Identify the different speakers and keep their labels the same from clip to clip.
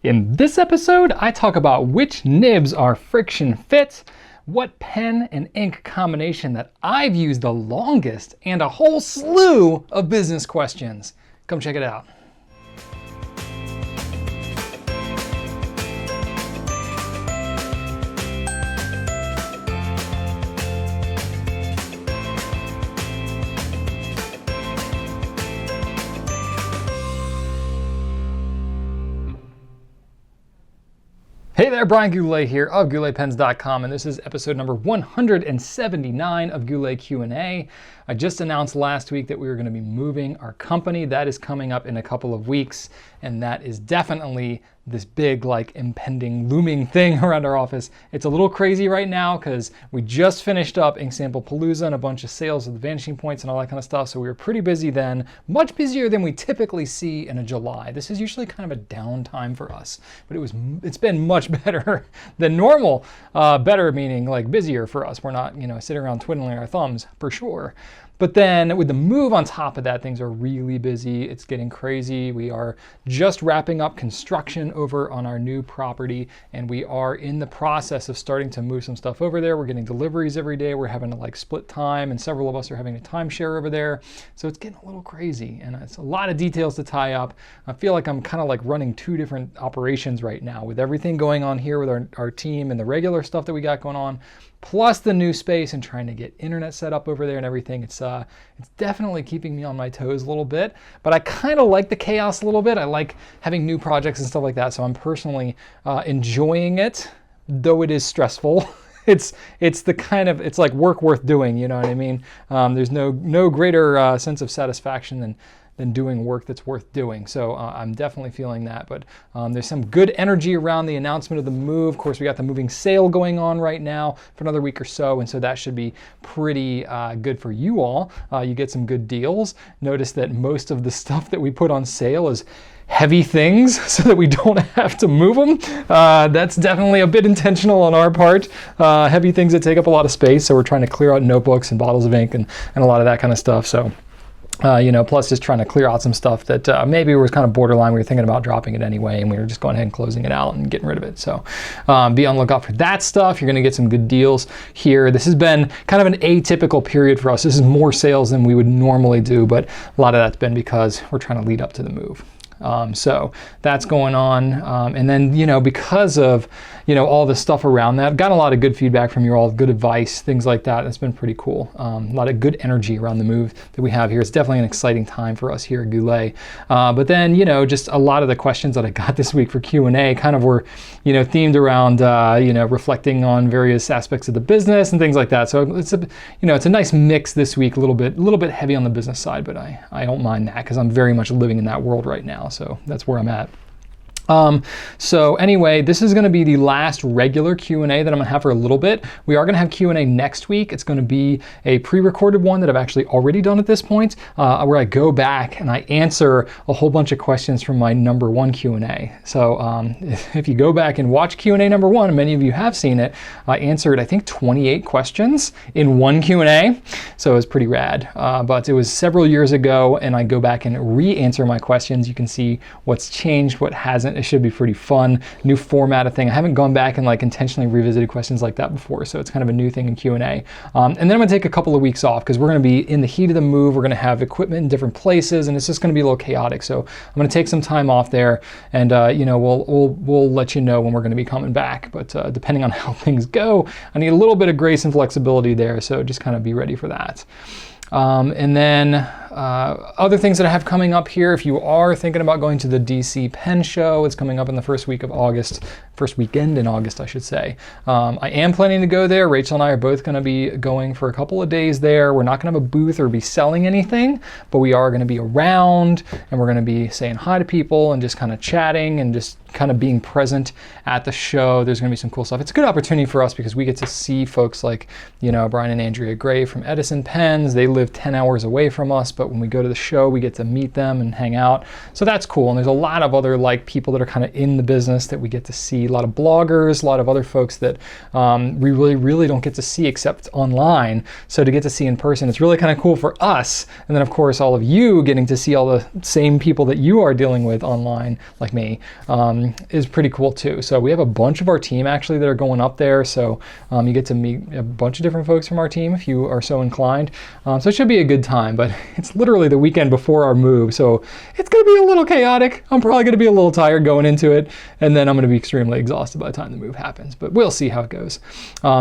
Speaker 1: In this episode, I talk about which nibs are friction fit, what pen and ink combination that I've used the longest, and a whole slew of business questions. Come check it out. Hey there, Rhodia Goalbook here of gouletpens.com, and this is episode number 179 of Goulet Q&A. I just announced last week that we were going to be moving our company. That is coming up in a couple of weeks, and that is definitely this big, impending, looming thing around our office. It's a little crazy right now because we just finished up Ink Sample Palooza and a bunch of sales of the vanishing points and all that kind of stuff, so we were pretty busy then, much busier than we typically see in a July. This is usually kind of a downtime for us, but it's been much better than normal. Better meaning busier for us. We're not, sitting around twiddling our thumbs for sure. But then with the move on top of that, things are really busy. It's getting crazy. We are just wrapping up construction over on our new property, and we are in the process of starting to move some stuff over there. We're getting deliveries every day. We're having to split time, and several of us are having a timeshare over there. So it's getting a little crazy, and it's a lot of details to tie up. I feel like I'm kind of running two different operations right now with everything going on here with our team and the regular stuff that we got going on, plus the new space and trying to get internet set up over there and everything. It's definitely keeping me on my toes a little bit, but I kind of like the chaos a little bit. I like having new projects and stuff like that, so I'm personally enjoying it, though it is stressful. It's like work worth doing, you know what I mean? There's no greater sense of satisfaction than doing work that's worth doing. So I'm definitely feeling that, but there's some good energy around the announcement of the move. Of course, we got the moving sale going on right now for another week or so, and so that should be pretty good for you all. You get some good deals. Notice that most of the stuff that we put on sale is heavy things so that we don't have to move them. That's definitely a bit intentional on our part. Heavy things that take up a lot of space, so we're trying to clear out notebooks and bottles of ink and a lot of that kind of stuff. So plus just trying to clear out some stuff that maybe was kind of borderline. We were thinking about dropping it anyway, and we were just going ahead and closing it out and getting rid of it. So be on the lookout for that stuff. You're going to get some good deals here. This has been kind of an atypical period for us. This is more sales than we would normally do, but a lot of that's been because we're trying to lead up to the move. So that's going on. And then, because of, all the stuff around that, got a lot of good feedback from you all, good advice, things like that. It's been pretty cool. A lot of good energy around the move that we have here. It's definitely an exciting time for us here at Goulet. But then, just a lot of the questions that I got this week for Q&A kind of were, themed around, reflecting on various aspects of the business and things like that. So it's a nice mix this week, a little bit heavy on the business side, but I don't mind that because I'm very much living in that world right now. So that's where I'm at. So anyway, this is going to be the last regular Q&A that I'm going to have for a little bit. We are going to have Q&A next week. It's going to be a pre-recorded one that I've actually already done at this point, where I go back and I answer a whole bunch of questions from my number one Q&A. So if you go back and watch Q&A number one, and many of you have seen it, I answered, I think, 28 questions in one Q&A. So it was pretty rad. But it was several years ago, and I go back and re-answer my questions. You can see what's changed, what hasn't. It should be pretty fun, new format of thing. I haven't gone back and intentionally revisited questions like that before, so it's kind of a new thing in Q&A. And then I'm gonna take a couple of weeks off because we're gonna be in the heat of the move. We're gonna have equipment in different places, and it's just gonna be a little chaotic. So I'm gonna take some time off there, and we'll let you know when we're gonna be coming back. But depending on how things go, I need a little bit of grace and flexibility there. So just kind of be ready for that. And then other things that I have coming up here, if you are thinking about going to the DC Pen Show, it's coming up in the first weekend in August, I should say. I am planning to go there. Rachel and I are both going to be going for a couple of days there. We're not going to have a booth or be selling anything, but we are going to be around, and we're going to be saying hi to people and just kind of chatting and just kind of being present at the show. There's going to be some cool stuff. It's a good opportunity for us because we get to see folks like, Brian and Andrea Gray from Edison Pens. They live 10 hours away from us, but when we go to the show, we get to meet them and hang out. So that's cool. And there's a lot of other people that are kind of in the business that we get to see. A lot of bloggers, a lot of other folks that we really don't get to see except online. So to get to see in person, it's really kind of cool for us. And then of course, all of you getting to see all the same people that you are dealing with online, like me. is pretty cool too. So we have a bunch of our team actually that are going up there. So you get to meet a bunch of different folks from our team if you are so inclined. So it should be a good time, but it's literally the weekend before our move. So it's going to be a little chaotic. I'm probably going to be a little tired going into it. And then I'm going to be extremely exhausted by the time the move happens, but we'll see how it goes.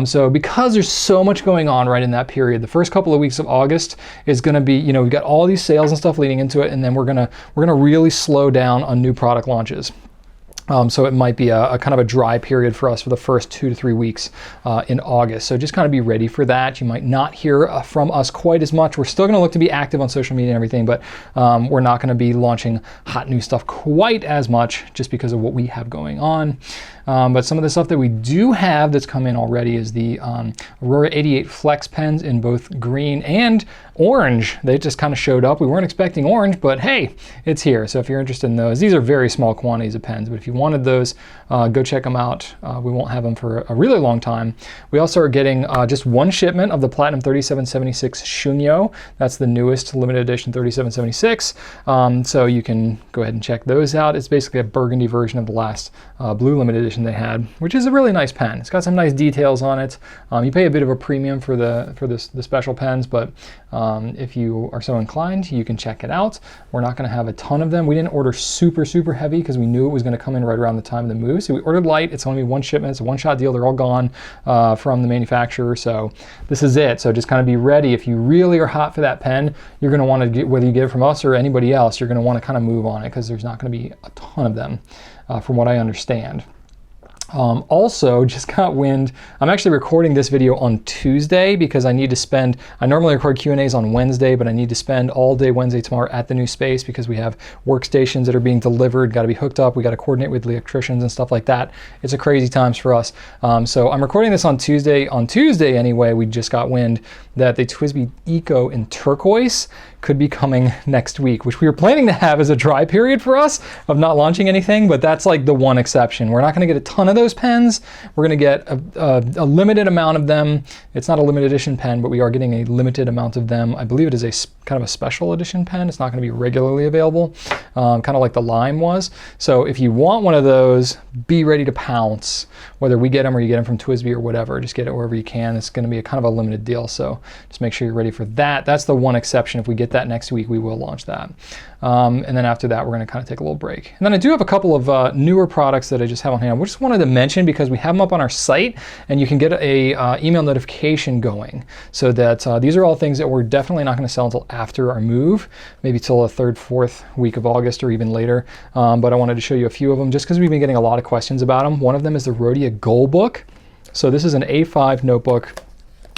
Speaker 1: So because there's so much going on right in that period, the first couple of weeks of August is going to be, you know, we've got all these sales and stuff leading into it. And then we're going to really slow down on new product launches. So it might be a kind of a dry period for us for the first 2 to 3 weeks in August. So just kind of be ready for that. You might not hear from us quite as much. We're still going to look to be active on social media and everything, but we're not going to be launching hot new stuff quite as much just because of what we have going on. But some of the stuff that we do have that's come in already is the Aurora 88 Flex pens in both green and orange. They just kind of showed up. We weren't expecting orange, but hey, it's here. So if you're interested in those, these are very small quantities of pens, but if you wanted those, go check them out. We won't have them for a really long time. We also are getting just one shipment of the Platinum 3776 Shunyo. That's the newest limited edition 3776. So you can go ahead and check those out. It's basically a burgundy version of the last blue limited edition they had, which is a really nice pen. It's got some nice details on it. You pay a bit of a premium for the special pens, but if you are so inclined, you can check it out. We're not going to have a ton of them. We didn't order super heavy because we knew it was going to come in right around the time of the move. So we ordered light. It's only one shipment. It's a one-shot deal. They're all gone from the manufacturer. So this is it. So just kind of be ready. If you really are hot for that pen, you're going to want to get, whether you get it from us or anybody else, you're going to want to kind of move on it because there's not going to be a ton of them from what I understand. Also, just got wind, I'm actually recording this video on Tuesday because I need to spend, I normally record Q&As on Wednesday, but I need to spend all day Wednesday tomorrow at the new space because we have workstations that are being delivered, got to be hooked up, we got to coordinate with electricians and stuff like that. It's a crazy times for us. So I'm recording this on Tuesday. On Tuesday anyway, we just got wind that the TWSBI Eco in turquoise could be coming next week, which we were planning to have as a dry period for us of not launching anything, but that's like the one exception. We're not going to get a ton of those pens. We're going to get a limited amount of them. It's not a limited edition pen, but we are getting a limited amount of them. I believe it is a kind of a special edition pen. It's not going to be regularly available, kind of like the Lime was. So if you want one of those, be ready to pounce. Whether we get them or you get them from TWSBI or whatever, just get it wherever you can. It's going to be a kind of a limited deal, so just make sure you're ready for that. That's the one exception. If we get that next week, we will launch that. And then after that, we're going to kind of take a little break. And then I do have a couple of newer products that I just have on hand. We just wanted to mention because we have them up on our site, and you can get a email notification going. So that these are all things that we're definitely not going to sell until after our move, maybe till the 3rd, 4th week of August or even later. But I wanted to show you a few of them just because we've been getting a lot of questions about them. One of them is the Rhodia Goalbook. So this is an A5 notebook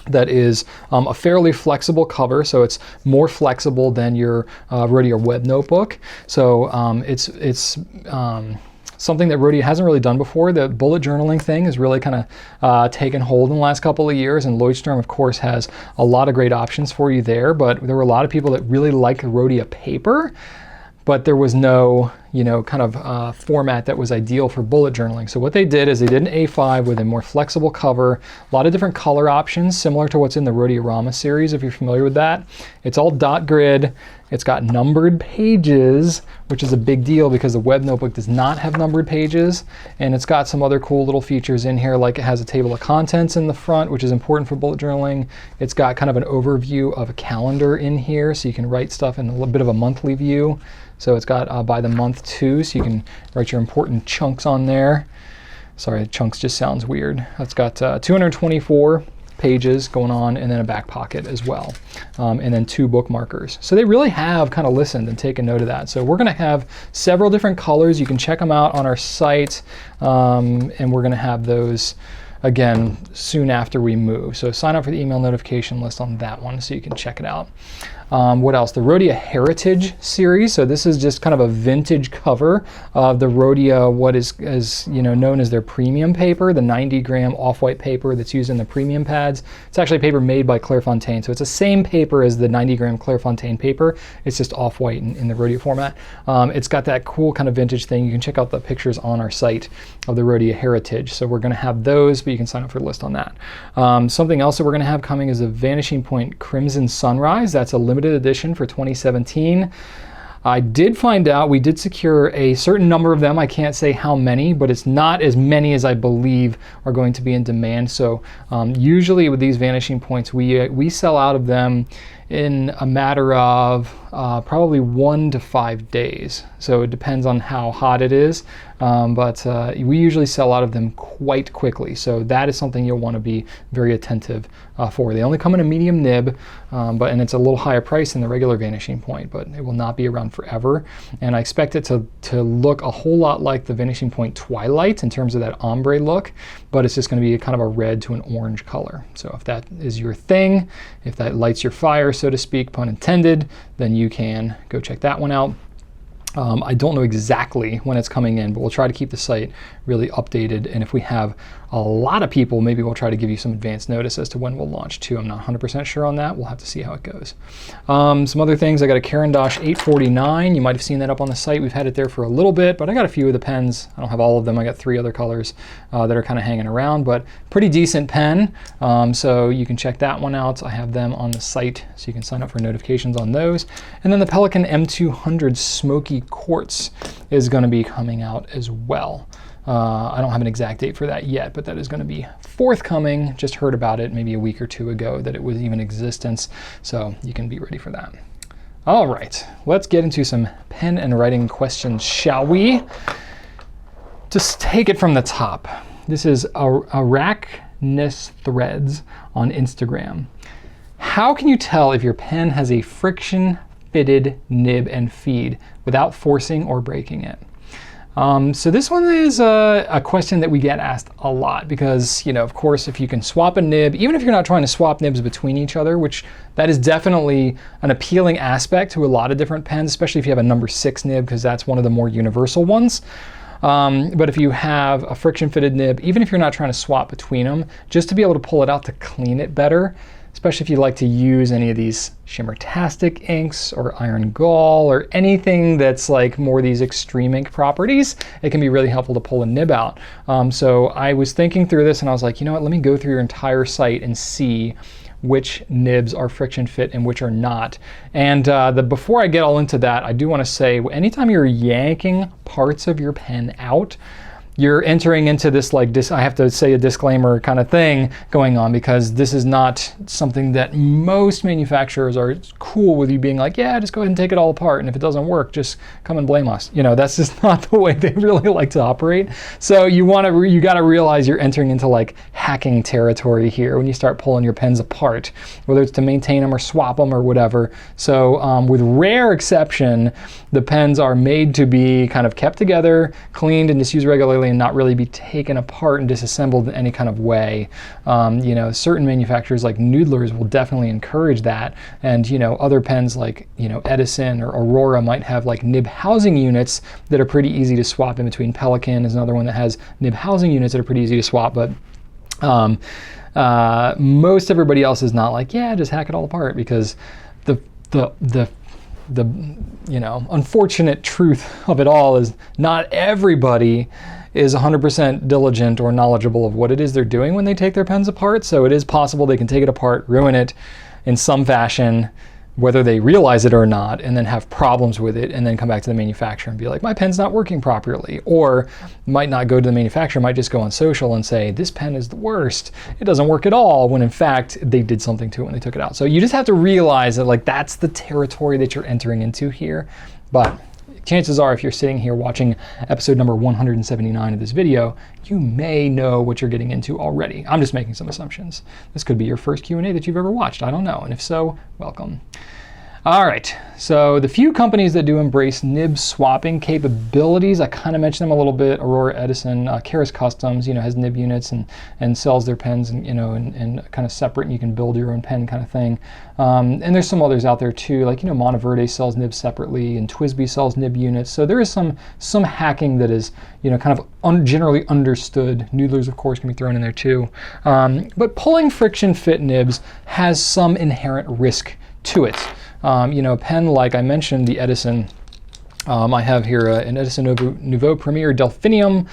Speaker 1: that is a fairly flexible cover, so it's more flexible than your Rhodia web notebook. So it's something that Rhodia hasn't really done before. The bullet journaling thing has really kind of taken hold in the last couple of years, and Lloydstrom, of course, has a lot of great options for you there, but there were a lot of people that really like Rhodia paper, but there was no, you know, kind of format that was ideal for bullet journaling. So what they did is they did an A5 with a more flexible cover, a lot of different color options, similar to what's in the Rhodia Rama series, if you're familiar with that. It's all dot grid. It's got numbered pages, which is a big deal because the web notebook does not have numbered pages. And it's got some other cool little features in here, like it has a table of contents in the front, which is important for bullet journaling. It's got kind of an overview of a calendar in here, so you can write stuff in a little bit of a monthly view. So it's got by the month too, so you can write your important chunks on there. Sorry, chunks just sounds weird. It's got 224 pages going on, and then a back pocket as well, and then 2 bookmarkers. So they really have kind of listened and taken note of that. So we're going to have several different colors. You can check them out on our site, and we're going to have those again soon after we move. So sign up for the email notification list on that one so you can check it out. What else? The Rhodia Heritage series. So this is just kind of a vintage cover of the Rhodia, what is you know, known as their premium paper, the 90-gram off-white paper that's used in the premium pads. It's actually paper made by Clairefontaine. So it's the same paper as the 90-gram Clairefontaine paper. It's just off-white in the Rhodia format. It's got that cool kind of vintage thing. You can check out the pictures on our site of the Rhodia Heritage. So we're going to have those, but you can sign up for the list on that. Something else that we're going to have coming is a Vanishing Point Crimson Sunrise. That's a limited edition for 2017. I did find out we did secure a certain number of them. I can't say how many, but it's not as many as I believe are going to be in demand. So usually with these vanishing points, we sell out of them in a matter of probably 1 to 5 days. So it depends on how hot it is, but we usually sell out of them quite quickly. So that is something you'll want to be very attentive for. They only come in a medium nib, and it's a little higher price than the regular vanishing point, but it will not be around forever. And I expect it to look a whole lot like the vanishing point Twilight in terms of that ombre look, but it's just going to be kind of a red to an orange color. So if that is your thing, if that lights your fire, so to speak, pun intended, then you can go check that one out. I don't know exactly when it's coming in, but we'll try to keep the site really updated. And if we have a lot of people, maybe we'll try to give you some advance notice as to when we'll launch too. I'm not 100% sure on that. We'll have to see how it goes. Some other things, I got a Carandosh 849. You might have seen that up on the site. We've had it there for a little bit, but I got a few of the pens. I don't have all of them. I got 3 other colors that are kind of hanging around, but pretty decent pen. So you can check that one out. I have them on the site, so you can sign up for notifications on those. And then the Pelican M200 Smoky Quartz is going to be coming out as well. I don't have an exact date for that yet, but that is going to be forthcoming. Just heard about it maybe a week or 2 ago that it was even in existence, so you can be ready for that. All right, let's get into some pen and writing questions, shall we? Just take it from the top. This is Arachnus Threads on Instagram. How can you tell if your pen has a friction fitted nib and feed without forcing or breaking it? So this one is a question that we get asked a lot because, you know, of course, if you can swap a nib, even if you're not trying to swap nibs between each other, which that is definitely an appealing aspect to a lot of different pens, especially if you have a number 6 nib, because that's one of the more universal ones. But if you have a friction fitted nib, even if you're not trying to swap between them, just to be able to pull it out to clean it better, especially if you like to use any of these Shimmertastic inks or Iron Gall or anything that's like more these extreme ink properties, it can be really helpful to pull a nib out. So I was thinking through this and I was like, you know what, let me go through your entire site and see which nibs are friction fit and which are not. And before I get all into that, I do want to say, anytime you're yanking parts of your pen out, you're entering into this, like, I have to say a disclaimer kind of thing going on, because this is not something that most manufacturers are cool with you being like, yeah, just go ahead and take it all apart, and if it doesn't work, just come and blame us. You know, that's just not the way they really like to operate. So you got to realize you're entering into like hacking territory here when you start pulling your pens apart, whether it's to maintain them or swap them or whatever. So with rare exception, the pens are made to be kind of kept together, cleaned, and just used regularly, and not really be taken apart and disassembled in any kind of way. You know, certain manufacturers like Noodlers will definitely encourage that, and you know, other pens like, you know, Edison or Aurora might have like nib housing units that are pretty easy to swap in between. Pelican is another one that has nib housing units that are pretty easy to swap, but most everybody else is not like, yeah, just hack it all apart, because the you know, unfortunate truth of it all is not everybody is 100% diligent or knowledgeable of what it is they're doing when they take their pens apart. So it is possible they can take it apart, ruin it in some fashion, whether they realize it or not, and then have problems with it, and then come back to the manufacturer and be like, my pen's not working properly. Or might not go to the manufacturer, might just go on social and say, this pen is the worst, it doesn't work at all, when in fact they did something to it when they took it out. So you just have to realize that, like, that's the territory that you're entering into here. But chances are, if you're sitting here watching episode number 179 of this video, you may know what you're getting into already. I'm just making some assumptions. This could be your first Q&A that you've ever watched. I don't know. And if so, welcome. All right, so the few companies that do embrace nib swapping capabilities, I kind of mentioned them a little bit. Aurora, Edison, Karas Customs, you know, has nib units and sells their pens, and you know, and kind of separate, and you can build your own pen kind of thing. And there's some others out there too, like, you know, Monteverde sells nibs separately, and Twisby sells nib units. So there is some hacking that is, you know, kind of generally understood. Noodlers, of course, can be thrown in there too. But pulling friction fit nibs has some inherent risk to it. You know, a pen like I mentioned, the Edison I have here an Edison Nouveau Premier Delphinium,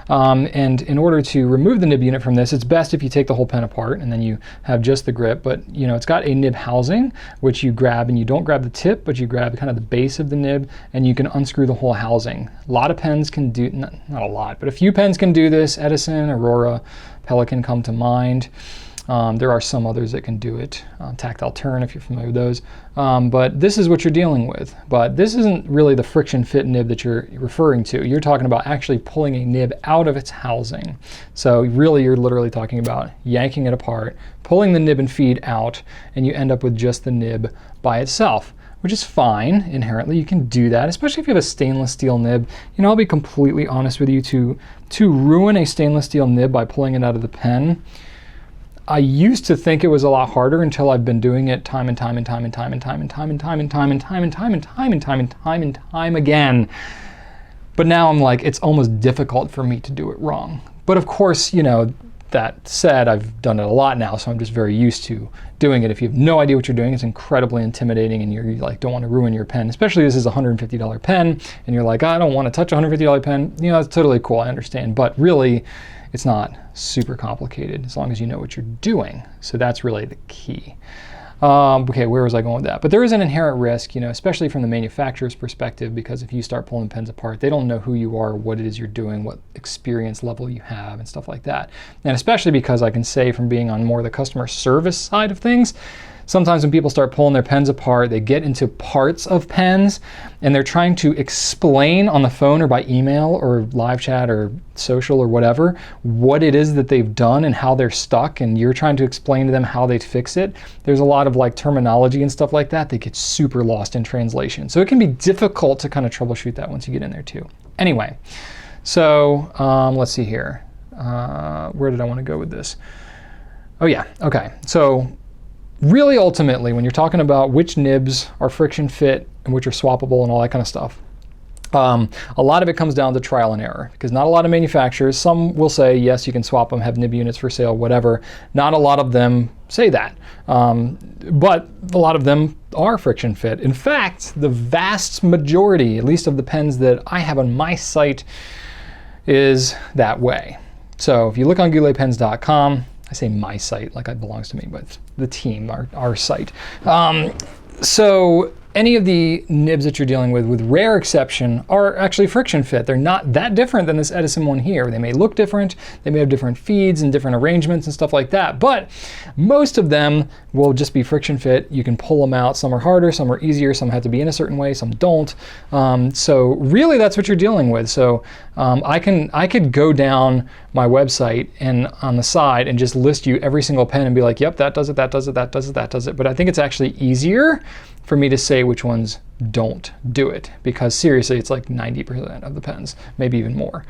Speaker 1: and in order to remove the nib unit from this, it's best if you take the whole pen apart and then you have just the grip. But you know, it's got a nib housing which you grab, and you don't grab the tip, but you grab kind of the base of the nib, and you can unscrew the whole housing. A lot of pens can do, not a lot, but a few pens can do this. Edison, Aurora, Pelican come to mind. There are some others that can do it, Tactile Turn if you're familiar with those, but this is what you're dealing with. But this isn't really the friction fit nib that you're referring to. You're talking about actually pulling a nib out of its housing. So really you're literally talking about yanking it apart, pulling the nib and feed out, and you end up with just the nib by itself, which is fine inherently. You can do that, especially if you have a stainless steel nib. You know, I'll be completely honest with you, to ruin a stainless steel nib by pulling it out of the pen, I used to think it was a lot harder until I've been doing it time and time and time and time and time and time and time and time and time and time and time and time and time and time again. But now I'm like, it's almost difficult for me to do it wrong. But of course, you know, that said, I've done it a lot now, so I'm just very used to doing it. If you have no idea what you're doing, it's incredibly intimidating, and you like don't want to ruin your pen. Especially this is a $150 pen, and you're like, I don't want to touch a $150 pen. You know, it's totally cool, I understand. But really, it's not super complicated as long as you know what you're doing. So that's really the key. Okay, where was I going with that? But there is an inherent risk, you know, especially from the manufacturer's perspective, because if you start pulling pens apart, they don't know who you are, what it is you're doing, what experience level you have, and stuff like that. And especially because I can say from being on more the customer service side of things, sometimes when people start pulling their pens apart, they get into parts of pens and they're trying to explain on the phone or by email or live chat or social or whatever what it is that they've done and how they're stuck, and you're trying to explain to them how they fix it. There's a lot of like terminology and stuff like that that gets super lost in translation. So it can be difficult to kind of troubleshoot that once you get in there too. Anyway, so let's see here. Where did I want to go with this? Oh yeah, okay. So really, ultimately, when you're talking about which nibs are friction fit and which are swappable and all that kind of stuff, a lot of it comes down to trial and error, because not a lot of manufacturers, some will say, yes, you can swap them, have nib units for sale, whatever. Not a lot of them say that, but a lot of them are friction fit. In fact, the vast majority, at least of the pens that I have on my site, is that way. So if you look on gouletpens.com, I say my site like it belongs to me, but the team, our site. So any of the nibs that you're dealing with rare exception, are actually friction fit. They're not that different than this Edison one here. They may look different, they may have different feeds and different arrangements and stuff like that, but most of them will just be friction fit. You can pull them out. Some are harder, some are easier, some have to be in a certain way, some don't. So really that's what you're dealing with. So I could go down my website and on the side and just list you every single pen and be like, yep, that does it, that does it, that does it, that does it. But I think it's actually easier for me to say which ones don't do it, because seriously, it's like 90% of the pens, maybe even more.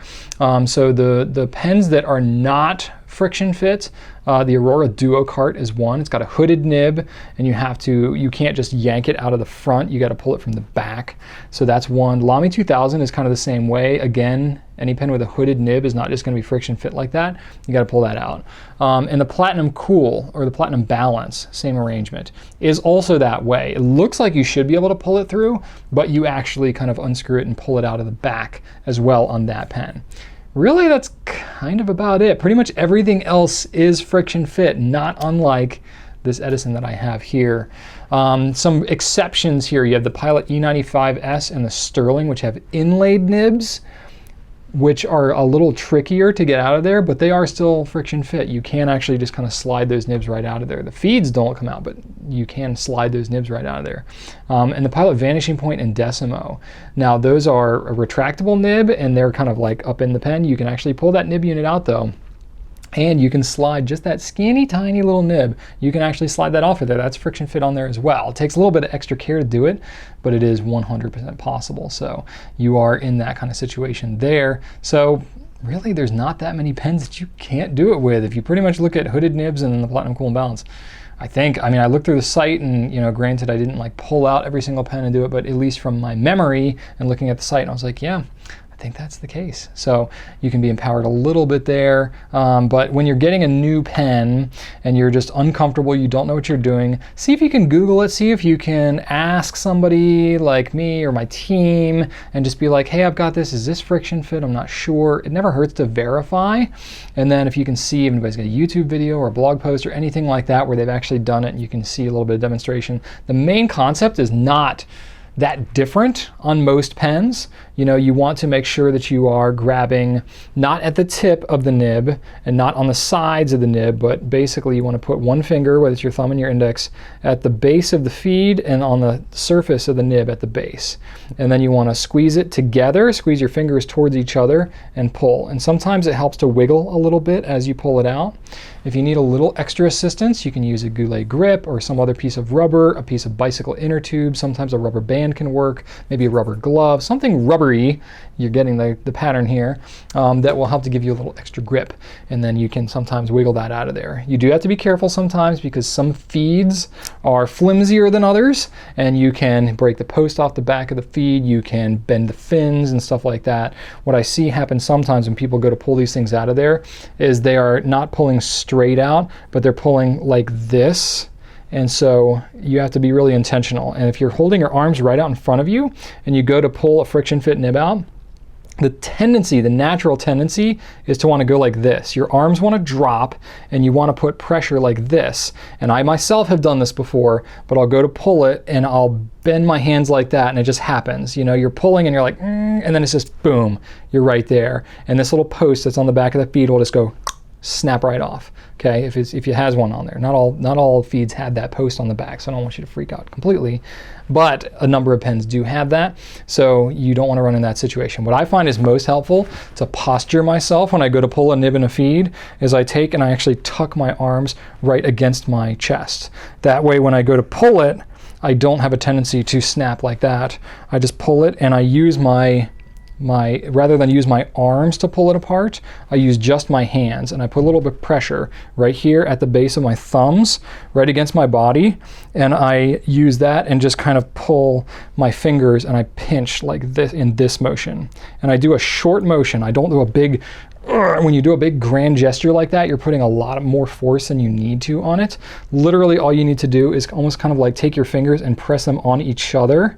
Speaker 1: So the pens that are not friction fit, the Aurora Duo Cart is one. It's got a hooded nib, and you can't just yank it out of the front. You got to pull it from the back. So that's one. Lamy 2000 is kind of the same way. Again, any pen with a hooded nib is not just going to be friction fit like that. You got to pull that out. And the Platinum Cool, or the Platinum Balance, same arrangement, is also that way. It looks like you should be able to pull it through, but you actually kind of unscrew it and pull it out of the back as well on that pen. Really, that's kind of about it. Pretty much everything else is friction fit, not unlike this Edison that I have here. Some exceptions here. You have the Pilot E95S and the Sterling, which have inlaid nibs, which are a little trickier to get out of there, but they are still friction fit. You can actually just kind of slide those nibs right out of there. The feeds don't come out, but you can slide those nibs right out of there. And the Pilot Vanishing Point and Decimo. Now those are a retractable nib, and they're kind of like up in the pen. You can actually pull that nib unit out though, and you can slide just that skinny tiny little nib. You can actually slide that off of there. That's friction fit on there as well. It takes a little bit of extra care to do it, but it is 100% possible. So you are in that kind of situation there. So really there's not that many pens that you can't do it with. If you pretty much look at hooded nibs and then the Platinum Cool and Balance, I looked through the site, and granted I didn't like pull out every single pen and do it, but at least from my memory and looking at the site, I was like, yeah, I I think that's the case. So you can be empowered a little bit there, but when you're getting a new pen and you're just uncomfortable, you don't know what you're doing, see if you can Google it, see if you can ask somebody like me or my team and just be like, hey, I've got this, is this friction fit? I'm not sure. It never hurts to verify. And then if you can see if anybody's got a YouTube video or a blog post or anything like that where they've actually done it and you can see a little bit of demonstration. The main concept is not that different on most pens. You know, you want to make sure that you are grabbing not at the tip of the nib and not on the sides of the nib, but basically you want to put one finger, whether it's your thumb and your index, at the base of the feed and on the surface of the nib at the base. And then you want to squeeze it together, squeeze your fingers towards each other and pull. And sometimes it helps to wiggle a little bit as you pull it out. If you need a little extra assistance, you can use a Goulet grip or some other piece of rubber, a piece of bicycle inner tube. Sometimes a rubber band can work, maybe a rubber glove, something rubbery. You're getting the pattern here, that will help to give you a little extra grip. And then you can sometimes wiggle that out of there. You do have to be careful sometimes because some feeds are flimsier than others, and you can break the post off the back of the feed, you can bend the fins and stuff like that. What I see happen sometimes when people go to pull these things out of there is they are not pulling straight out, but they're pulling like this. And so you have to be really intentional. And if you're holding your arms right out in front of you and you go to pull a friction fit nib out, the tendency, the natural tendency is to want to go like this. Your arms want to drop and you want to put pressure like this. And I myself have done this before, but I'll go to pull it and I'll bend my hands like that and it just happens. You know, you're pulling and you're like, and then it's just boom, you're right there. And this little post that's on the back of the feed will just go snap right off. Okay, if it has one on there. Not all feeds have that post on the back, so I don't want you to freak out completely. But a number of pens do have that, so you don't want to run in that situation. What I find is most helpful to posture myself when I go to pull a nib in a feed is I take and I actually tuck my arms right against my chest. That way when I go to pull it, I don't have a tendency to snap like that. I just pull it and I use rather than use my arms to pull it apart, I use just my hands and I put a little bit of pressure right here at the base of my thumbs, right against my body, and I use that and just kind of pull my fingers and I pinch like this in this motion. And I do a short motion. I don't do a big, when you do a big grand gesture like that, you're putting a lot more force than you need to on it. Literally all you need to do is almost kind of like take your fingers and press them on each other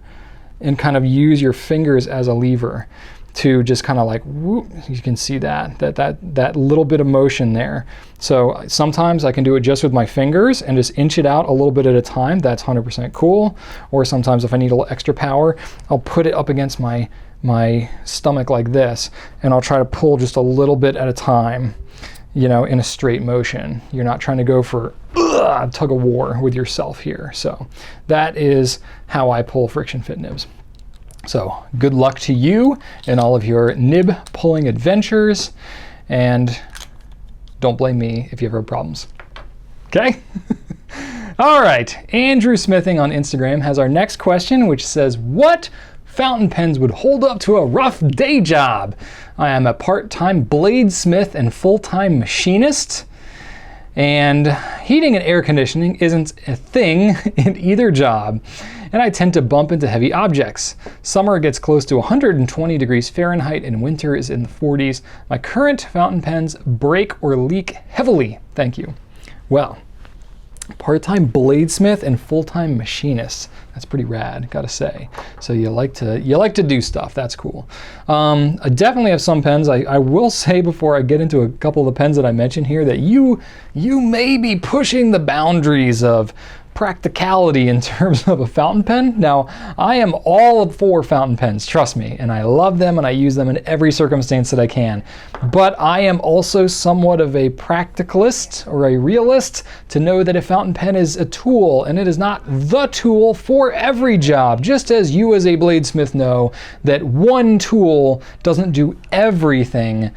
Speaker 1: and kind of use your fingers as a lever to just kind of like, whoop, you can see that little bit of motion there. So sometimes I can do it just with my fingers and just inch it out a little bit at a time. That's 100% cool. Or sometimes if I need a little extra power, I'll put it up against my stomach like this, and I'll try to pull just a little bit at a time, you know, in a straight motion. You're not trying to go for tug of war with yourself here. So that is how I pull friction fit nibs. So good luck to you in all of your nib pulling adventures, and don't blame me if you ever have problems. Okay? All right, Andrew Smithing on Instagram has our next question, which says, what fountain pens would hold up to a rough day job? I am a part-time bladesmith and full-time machinist, and heating and air conditioning isn't a thing in either job, and I tend to bump into heavy objects. Summer gets close to 120 degrees Fahrenheit and winter is in the 40s. My current fountain pens break or leak heavily. Thank you. Well, part-time bladesmith and full-time machinist. That's pretty rad, gotta say. So you like to do stuff. That's cool. I definitely have some pens. I will say before I get into a couple of the pens that I mentioned here that you may be pushing the boundaries of practicality in terms of a fountain pen. Now, I am all for fountain pens, trust me, and I love them and I use them in every circumstance that I can. But I am also somewhat of a practicalist or a realist to know that a fountain pen is a tool, and it is not the tool for every job, just as you as a bladesmith know that one tool doesn't do everything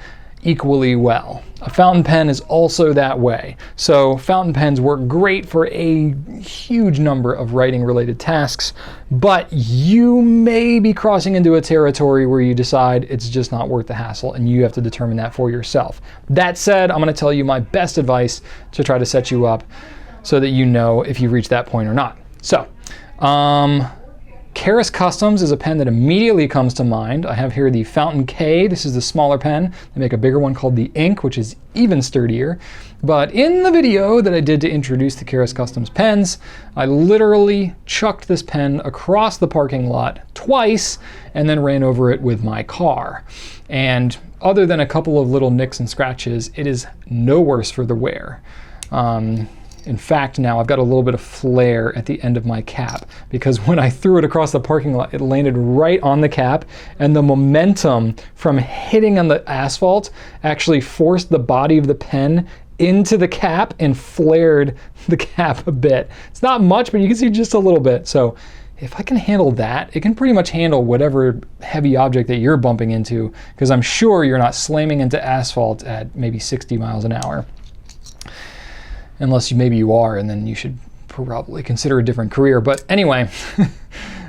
Speaker 1: equally well. A fountain pen is also that way. So fountain pens work great for a huge number of writing related tasks, but you may be crossing into a territory where you decide it's just not worth the hassle, and you have to determine that for yourself. That said, I'm going to tell you my best advice to try to set you up so that you know if you reach that point or not. So, Karas Customs is a pen that immediately comes to mind. I have here the Fountain K. This is the smaller pen. They make a bigger one called the Ink, which is even sturdier. But in the video that I did to introduce the Karas Customs pens, I literally chucked this pen across the parking lot twice and then ran over it with my car. And other than a couple of little nicks and scratches, it is no worse for the wear. In fact, now I've got a little bit of flare at the end of my cap because when I threw it across the parking lot, it landed right on the cap, and the momentum from hitting on the asphalt actually forced the body of the pen into the cap and flared the cap a bit. It's not much, but you can see just a little bit. So if I can handle that, it can pretty much handle whatever heavy object that you're bumping into, because I'm sure you're not slamming into asphalt at maybe 60 miles an hour. Unless maybe you are, and then you should probably consider a different career. But anyway,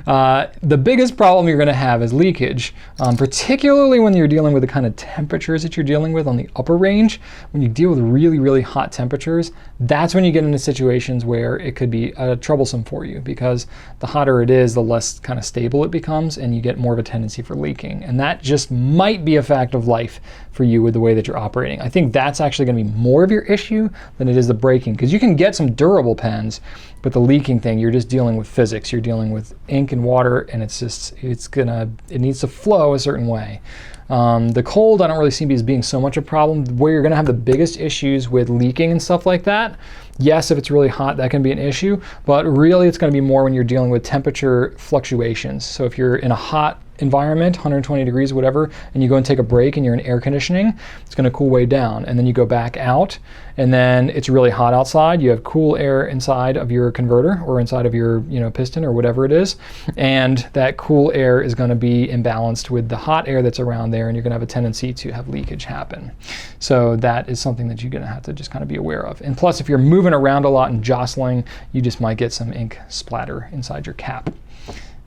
Speaker 1: the biggest problem you're going to have is leakage, particularly when you're dealing with the kind of temperatures that you're dealing with on the upper range. When you deal with really, really hot temperatures, that's when you get into situations where it could be troublesome for you, because the hotter it is, the less kind of stable it becomes, and you get more of a tendency for leaking. And that just might be a fact of life for you with the way that you're operating. I think that's actually going to be more of your issue than it is the breaking, because you can get some durable pens, but the leaking thing, you're just dealing with physics. You're dealing with ink and water, and it needs to flow a certain way. The cold, I don't really see as being so much a problem. Where you're going to have the biggest issues with leaking and stuff like that, yes, if it's really hot, that can be an issue, but really it's going to be more when you're dealing with temperature fluctuations. So if you're in a hot environment, 120 degrees, whatever, and you go and take a break and you're in air conditioning, it's going to cool way down. And then you go back out, and then it's really hot outside. You have cool air inside of your converter or inside of your piston or whatever it is, and that cool air is going to be imbalanced with the hot air that's around there, and you're going to have a tendency to have leakage happen. So that is something that you're going to have to just kind of be aware of. And plus, if you're moving around a lot and jostling, you just might get some ink splatter inside your cap.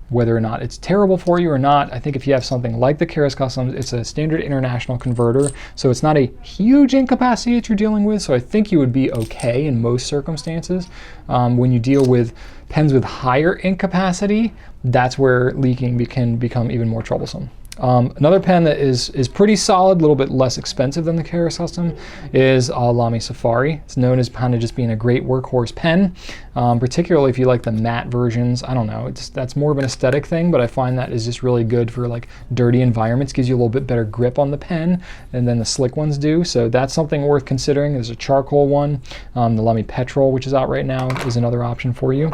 Speaker 1: Whether or not it's terrible for you or not, I think if you have something like the Karas Customs, it's a standard international converter, so it's not a huge ink capacity that you're dealing with, so I think you would be okay in most circumstances. When you deal with pens with higher ink capacity, that's where leaking can become even more troublesome. Another pen that is pretty solid, a little bit less expensive than the Karas Custom, is Lamy Safari. It's known as kind of just being a great workhorse pen, particularly if you like the matte versions. I don't know, that's more of an aesthetic thing, but I find that is just really good for like dirty environments. Gives you a little bit better grip on the pen than the slick ones do, so that's something worth considering. There's a charcoal one. The Lamy Petrol, which is out right now, is another option for you.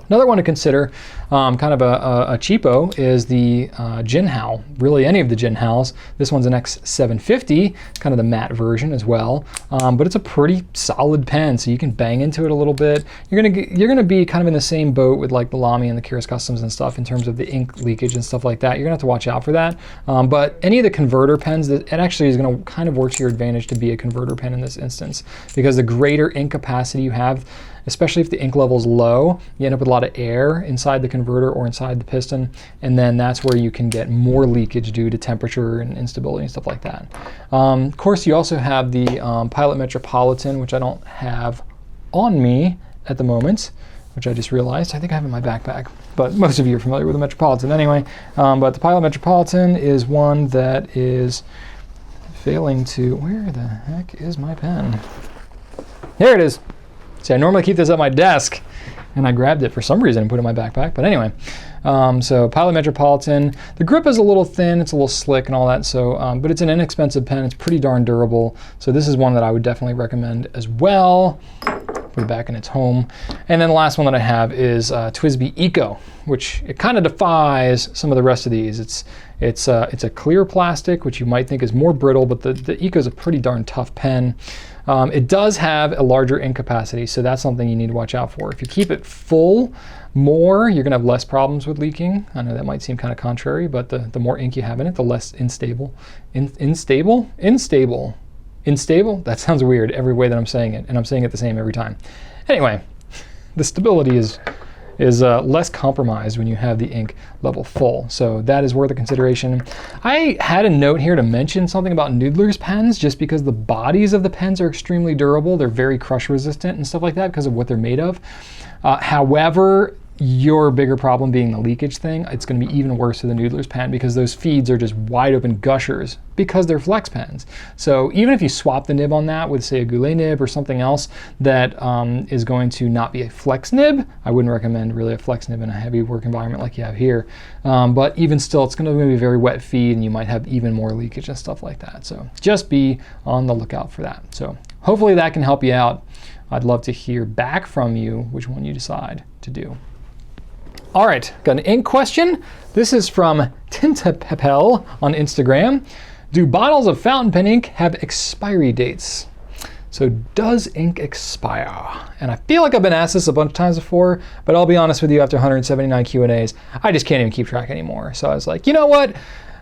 Speaker 1: Another one to consider, kind of a cheapo, is the Jinhao. Really, any of the Jinhaos. This one's an X750, kind of the matte version as well, but it's a pretty solid pen, so you can bang into it a little bit. You're gonna be kind of in the same boat with like the Lamy and the Karas Customs and stuff in terms of the ink leakage and stuff like that. You're gonna have to watch out for that. But any of the converter pens, it actually is gonna kind of work to your advantage to be a converter pen in this instance, because the greater ink capacity you have, especially if the ink level is low, you end up with a lot of air inside the converter or inside the piston, and then that's where you can get more leakage due to temperature and instability and stuff like that. Of course, you also have the Pilot Metropolitan, which I don't have on me at the moment, which I just realized. I think I have in my backpack, but most of you are familiar with the Metropolitan anyway. But the Pilot Metropolitan is one that is failing to, where the heck is my pen? Here it is. See, I normally keep this at my desk, and I grabbed it for some reason and put it in my backpack. But anyway, so Pilot Metropolitan. The grip is a little thin, it's a little slick and all that, so but it's an inexpensive pen. It's pretty darn durable. So this is one that I would definitely recommend as well. Put it back in its home. And then the last one that I have is TWSBI Eco, which it kind of defies some of the rest of these. It's a clear plastic, which you might think is more brittle, but the Eco is a pretty darn tough pen. It does have a larger ink capacity, so that's something you need to watch out for. If you keep it full more, you're gonna have less problems with leaking. I know that might seem kind of contrary, but the more ink you have in it, the less unstable. Unstable? That sounds weird every way that I'm saying it, and I'm saying it the same every time. Anyway, the stability is less compromised when you have the ink level full, so that is worth a consideration. I had a note here to mention something about Noodler's pens, just because the bodies of the pens are extremely durable. They're very crush resistant and stuff like that because of what they're made of. However, your bigger problem being the leakage thing, it's going to be even worse with the Noodler's pen because those feeds are just wide open gushers because they're flex pens. So even if you swap the nib on that with, say, a Goulet nib or something else that is going to not be a flex nib, I wouldn't recommend really a flex nib in a heavy work environment like you have here. But even still, it's going to be a very wet feed and you might have even more leakage and stuff like that. So just be on the lookout for that. So hopefully that can help you out. I'd love to hear back from you which one you decide to do. All right, got an ink question. This is from Tintapepel on Instagram. Do bottles of fountain pen ink have expiry dates? So does ink expire? And I feel like I've been asked this a bunch of times before, but I'll be honest with you, after 179 Q&As, I just can't even keep track anymore. So I was like, you know what?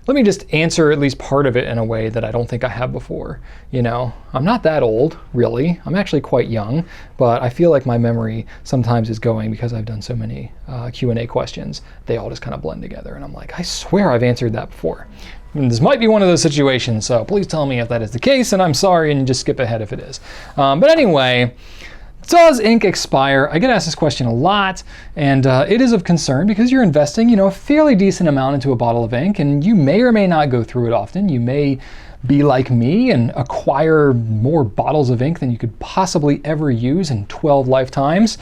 Speaker 1: Let me just answer at least part of it in a way that I don't think I have before. You know, I'm not that old, really. I'm actually quite young, but I feel like my memory sometimes is going because I've done so many Q&A questions. They all just kind of blend together, and I'm like, I swear I've answered that before. And this might be one of those situations, so please tell me if that is the case, and I'm sorry, and just skip ahead if it is. But anyway, does ink expire? I get asked this question a lot, and it is of concern because you're investing, you know, a fairly decent amount into a bottle of ink, and you may or may not go through it often. You may be like me and acquire more bottles of ink than you could possibly ever use in 12 lifetimes.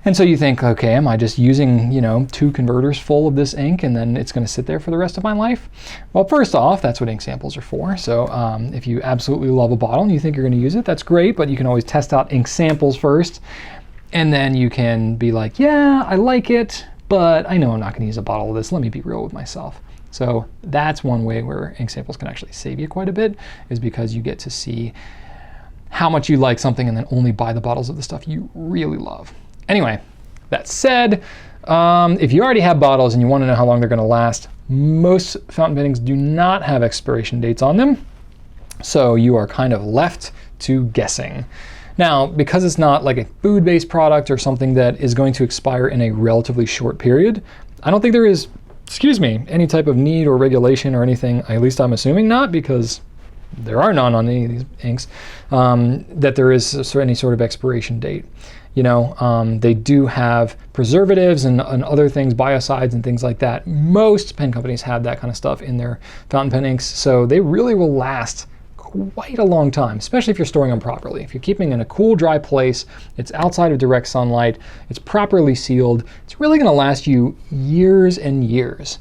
Speaker 1: And so you think, okay, am I just using, you know, 2 converters full of this ink and then it's going to sit there for the rest of my life? Well, first off, that's what ink samples are for. So if you absolutely love a bottle and you think you're going to use it, that's great, but you can always test out ink samples first. And then you can be like, yeah, I like it, but I know I'm not going to use a bottle of this. Let me be real with myself. So that's one way where ink samples can actually save you quite a bit, is because you get to see how much you like something and then only buy the bottles of the stuff you really love. Anyway, that said, if you already have bottles and you want to know how long they're going to last, most fountain pen inks do not have expiration dates on them. So you are kind of left to guessing. Now, because it's not like a food-based product or something that is going to expire in a relatively short period, I don't think there is, any type of need or regulation or anything, at least I'm assuming not, because there are none on any of these inks, that there is any sort of expiration date. You know, they do have preservatives and other things, biocides and things like that. Most pen companies have that kind of stuff in their fountain pen inks, so they really will last quite a long time, especially if you're storing them properly. If you're keeping in a cool, dry place, it's outside of direct sunlight, it's properly sealed, it's really going to last you years and years.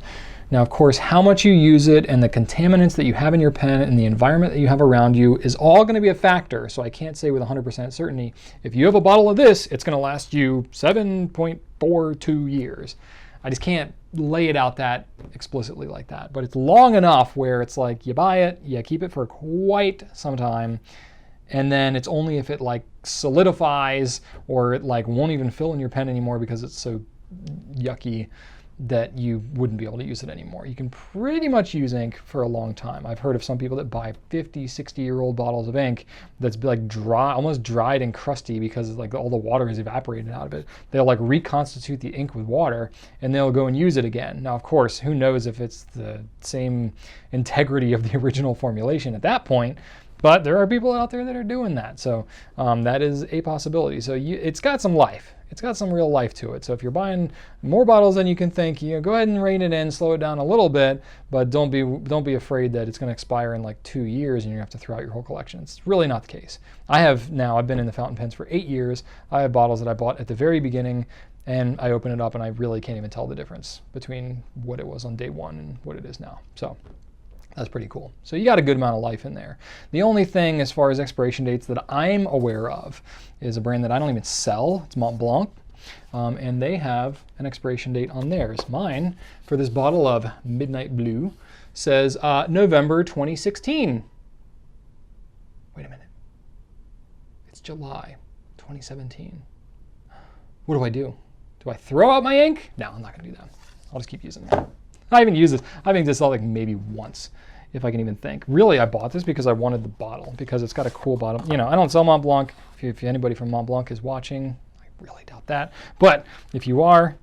Speaker 1: Now, of course, how much you use it and the contaminants that you have in your pen and the environment that you have around you is all going to be a factor. So I can't say with 100% certainty, if you have a bottle of this, it's going to last you 7.42 years. I just can't lay it out that explicitly like that. But it's long enough where it's like you buy it, you keep it for quite some time, and then it's only if it like solidifies or it like won't even fill in your pen anymore because it's so yucky that you wouldn't be able to use it anymore. You can pretty much use ink for a long time. I've heard of some people that buy 50, 60-year-old bottles of ink that's like dry, almost dried and crusty because like all the water is evaporated out of it. They'll like reconstitute the ink with water and they'll go and use it again. Now, of course, who knows if it's the same integrity of the original formulation at that point, but there are people out there that are doing that. So that is a possibility. So it's got some life. It's got some real life to it. So if you're buying more bottles than you can think, you know, go ahead and rein it in, slow it down a little bit, but don't be afraid that it's going to expire in like 2 years and you have to throw out your whole collection. It's really not the case. I've been in the fountain pens for 8 years. I have bottles that I bought at the very beginning, and I open it up and I really can't even tell the difference between what it was on day one and what it is now. So that's pretty cool. So you got a good amount of life in there. The only thing as far as expiration dates that I'm aware of is a brand that I don't even sell. It's Mont Blanc. And they have an expiration date on theirs. Mine, for this bottle of Midnight Blue, says November 2016. Wait a minute. It's July 2017. What do I do? Do I throw out my ink? No, I'm not going to do that. I'll just keep using it. I haven't used this. I think this like maybe once, if I can even think. Really, I bought this because I wanted the bottle, because it's got a cool bottle. You know, I don't sell Mont Blanc. If anybody from Mont Blanc is watching, I really doubt that. But if you are,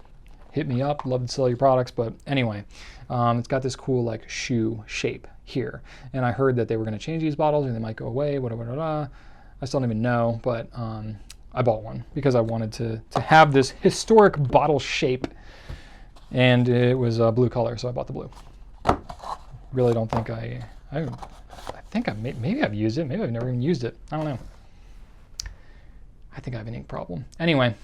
Speaker 1: hit me up. Love to sell your products. But anyway, it's got this cool like shoe shape here. And I heard that they were going to change these bottles or they might go away, whatever. I still don't even know, but I bought one because I wanted to have this historic bottle shape, and it was a blue color, so I bought the blue. Really don't think I think maybe I've used it, maybe I've never even used it. I don't know. I think I have an ink problem. Anyway,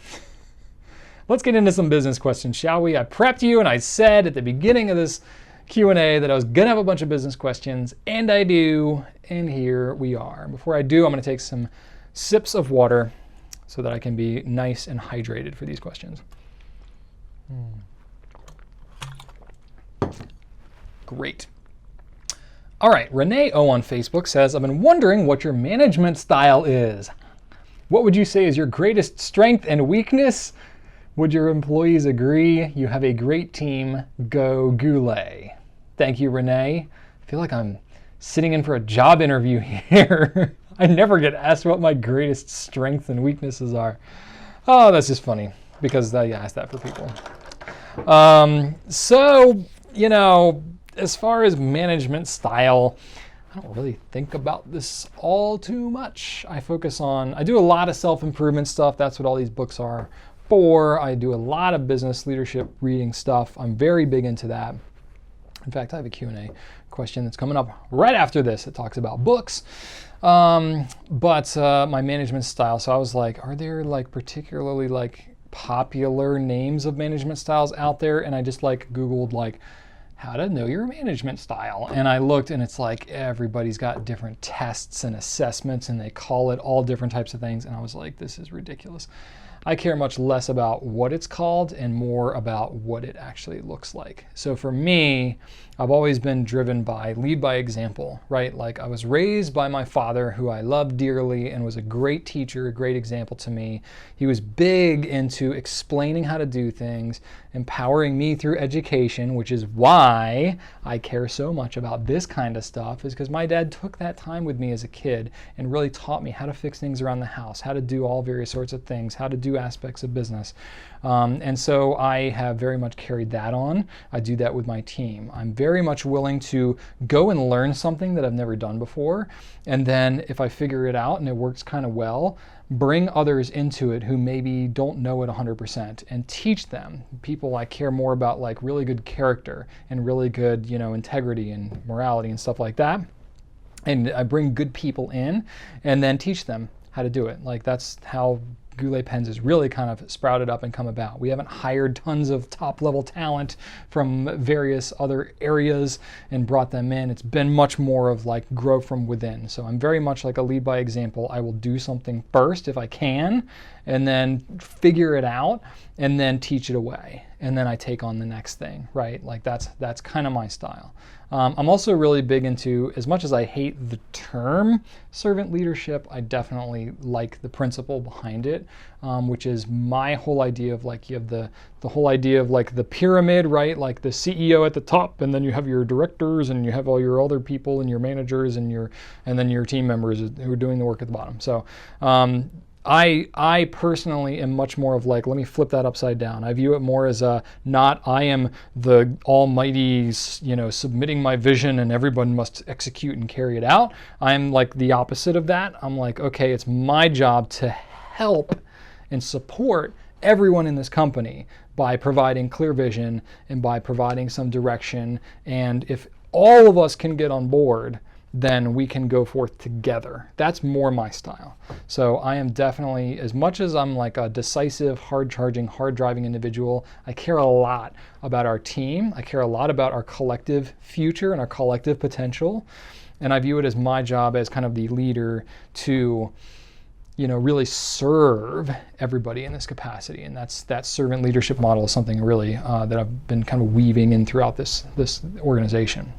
Speaker 1: let's get into some business questions, shall we? I prepped you and I said at the beginning of this Q&A that I was gonna have a bunch of business questions, and I do, and here we are. Before I do, I'm gonna take some sips of water so that I can be nice and hydrated for these questions. Great. All right, Renee O on Facebook says, I've been wondering what your management style is. What would you say is your greatest strength and weakness? Would your employees agree? You have a great team. Go Goulet. Thank you, Renee. I feel like I'm sitting in for a job interview here. I never get asked what my greatest strengths and weaknesses are. Oh, that's just funny because I ask that for people. So, you know, as far as management style, I don't really think about this all too much. I do a lot of self-improvement stuff. That's what all these books are for. I do a lot of business leadership reading stuff. I'm very big into that. In fact, I have a Q&A question that's coming up right after this. It talks about books. But my management style, so I was like, are there like particularly like popular names of management styles out there? And I just like Googled like how to know your management style. And I looked and it's like everybody's got different tests and assessments and they call it all different types of things. And I was like, this is ridiculous. I care much less about what it's called and more about what it actually looks like. So for me, I've always been driven by lead by example, right? Like I was raised by my father, who I loved dearly and was a great teacher, a great example to me. He was big into explaining how to do things, empowering me through education, which is why I care so much about this kind of stuff, is because my dad took that time with me as a kid and really taught me how to fix things around the house, how to do all various sorts of things, how to do aspects of business. And so I have very much carried that on. I do that with my team. I'm very much willing to go and learn something that I've never done before. And then if I figure it out and it works kind of well, bring others into it who maybe don't know it 100% and teach them. People I care more about like really good character and really good, you know, integrity and morality and stuff like that. And I bring good people in and then teach them how to do it. Like that's how Goulet Pens has really kind of sprouted up and come about. We haven't hired tons of top level talent from various other areas and brought them in. It's been much more of like grow from within. So I'm very much like a lead by example. I will do something first if I can, and then figure it out and then teach it away. And then I take on the next thing, right? Like that's kind of my style. I'm also really big into, as much as I hate the term servant leadership, I definitely like the principle behind it, which is my whole idea of like, you have the whole idea of like the pyramid, right? Like the CEO at the top, and then you have your directors and you have all your other people and your managers and then your team members who are doing the work at the bottom. So I personally am much more of like, let me flip that upside down. I view it more as not I am the almighty, you know, submitting my vision and everyone must execute and carry it out. I'm like the opposite of that. I'm like, okay, it's my job to help and support everyone in this company by providing clear vision and by providing some direction. And if all of us can get on board, then we can go forth together. That's more my style. So I am definitely, as much as I'm like a decisive, hard-charging, hard-driving individual, I care a lot about our team. I care a lot about our collective future and our collective potential. And I view it as my job as kind of the leader to, you know, really serve everybody in this capacity. And that servant leadership model is something really that I've been kind of weaving in throughout this organization.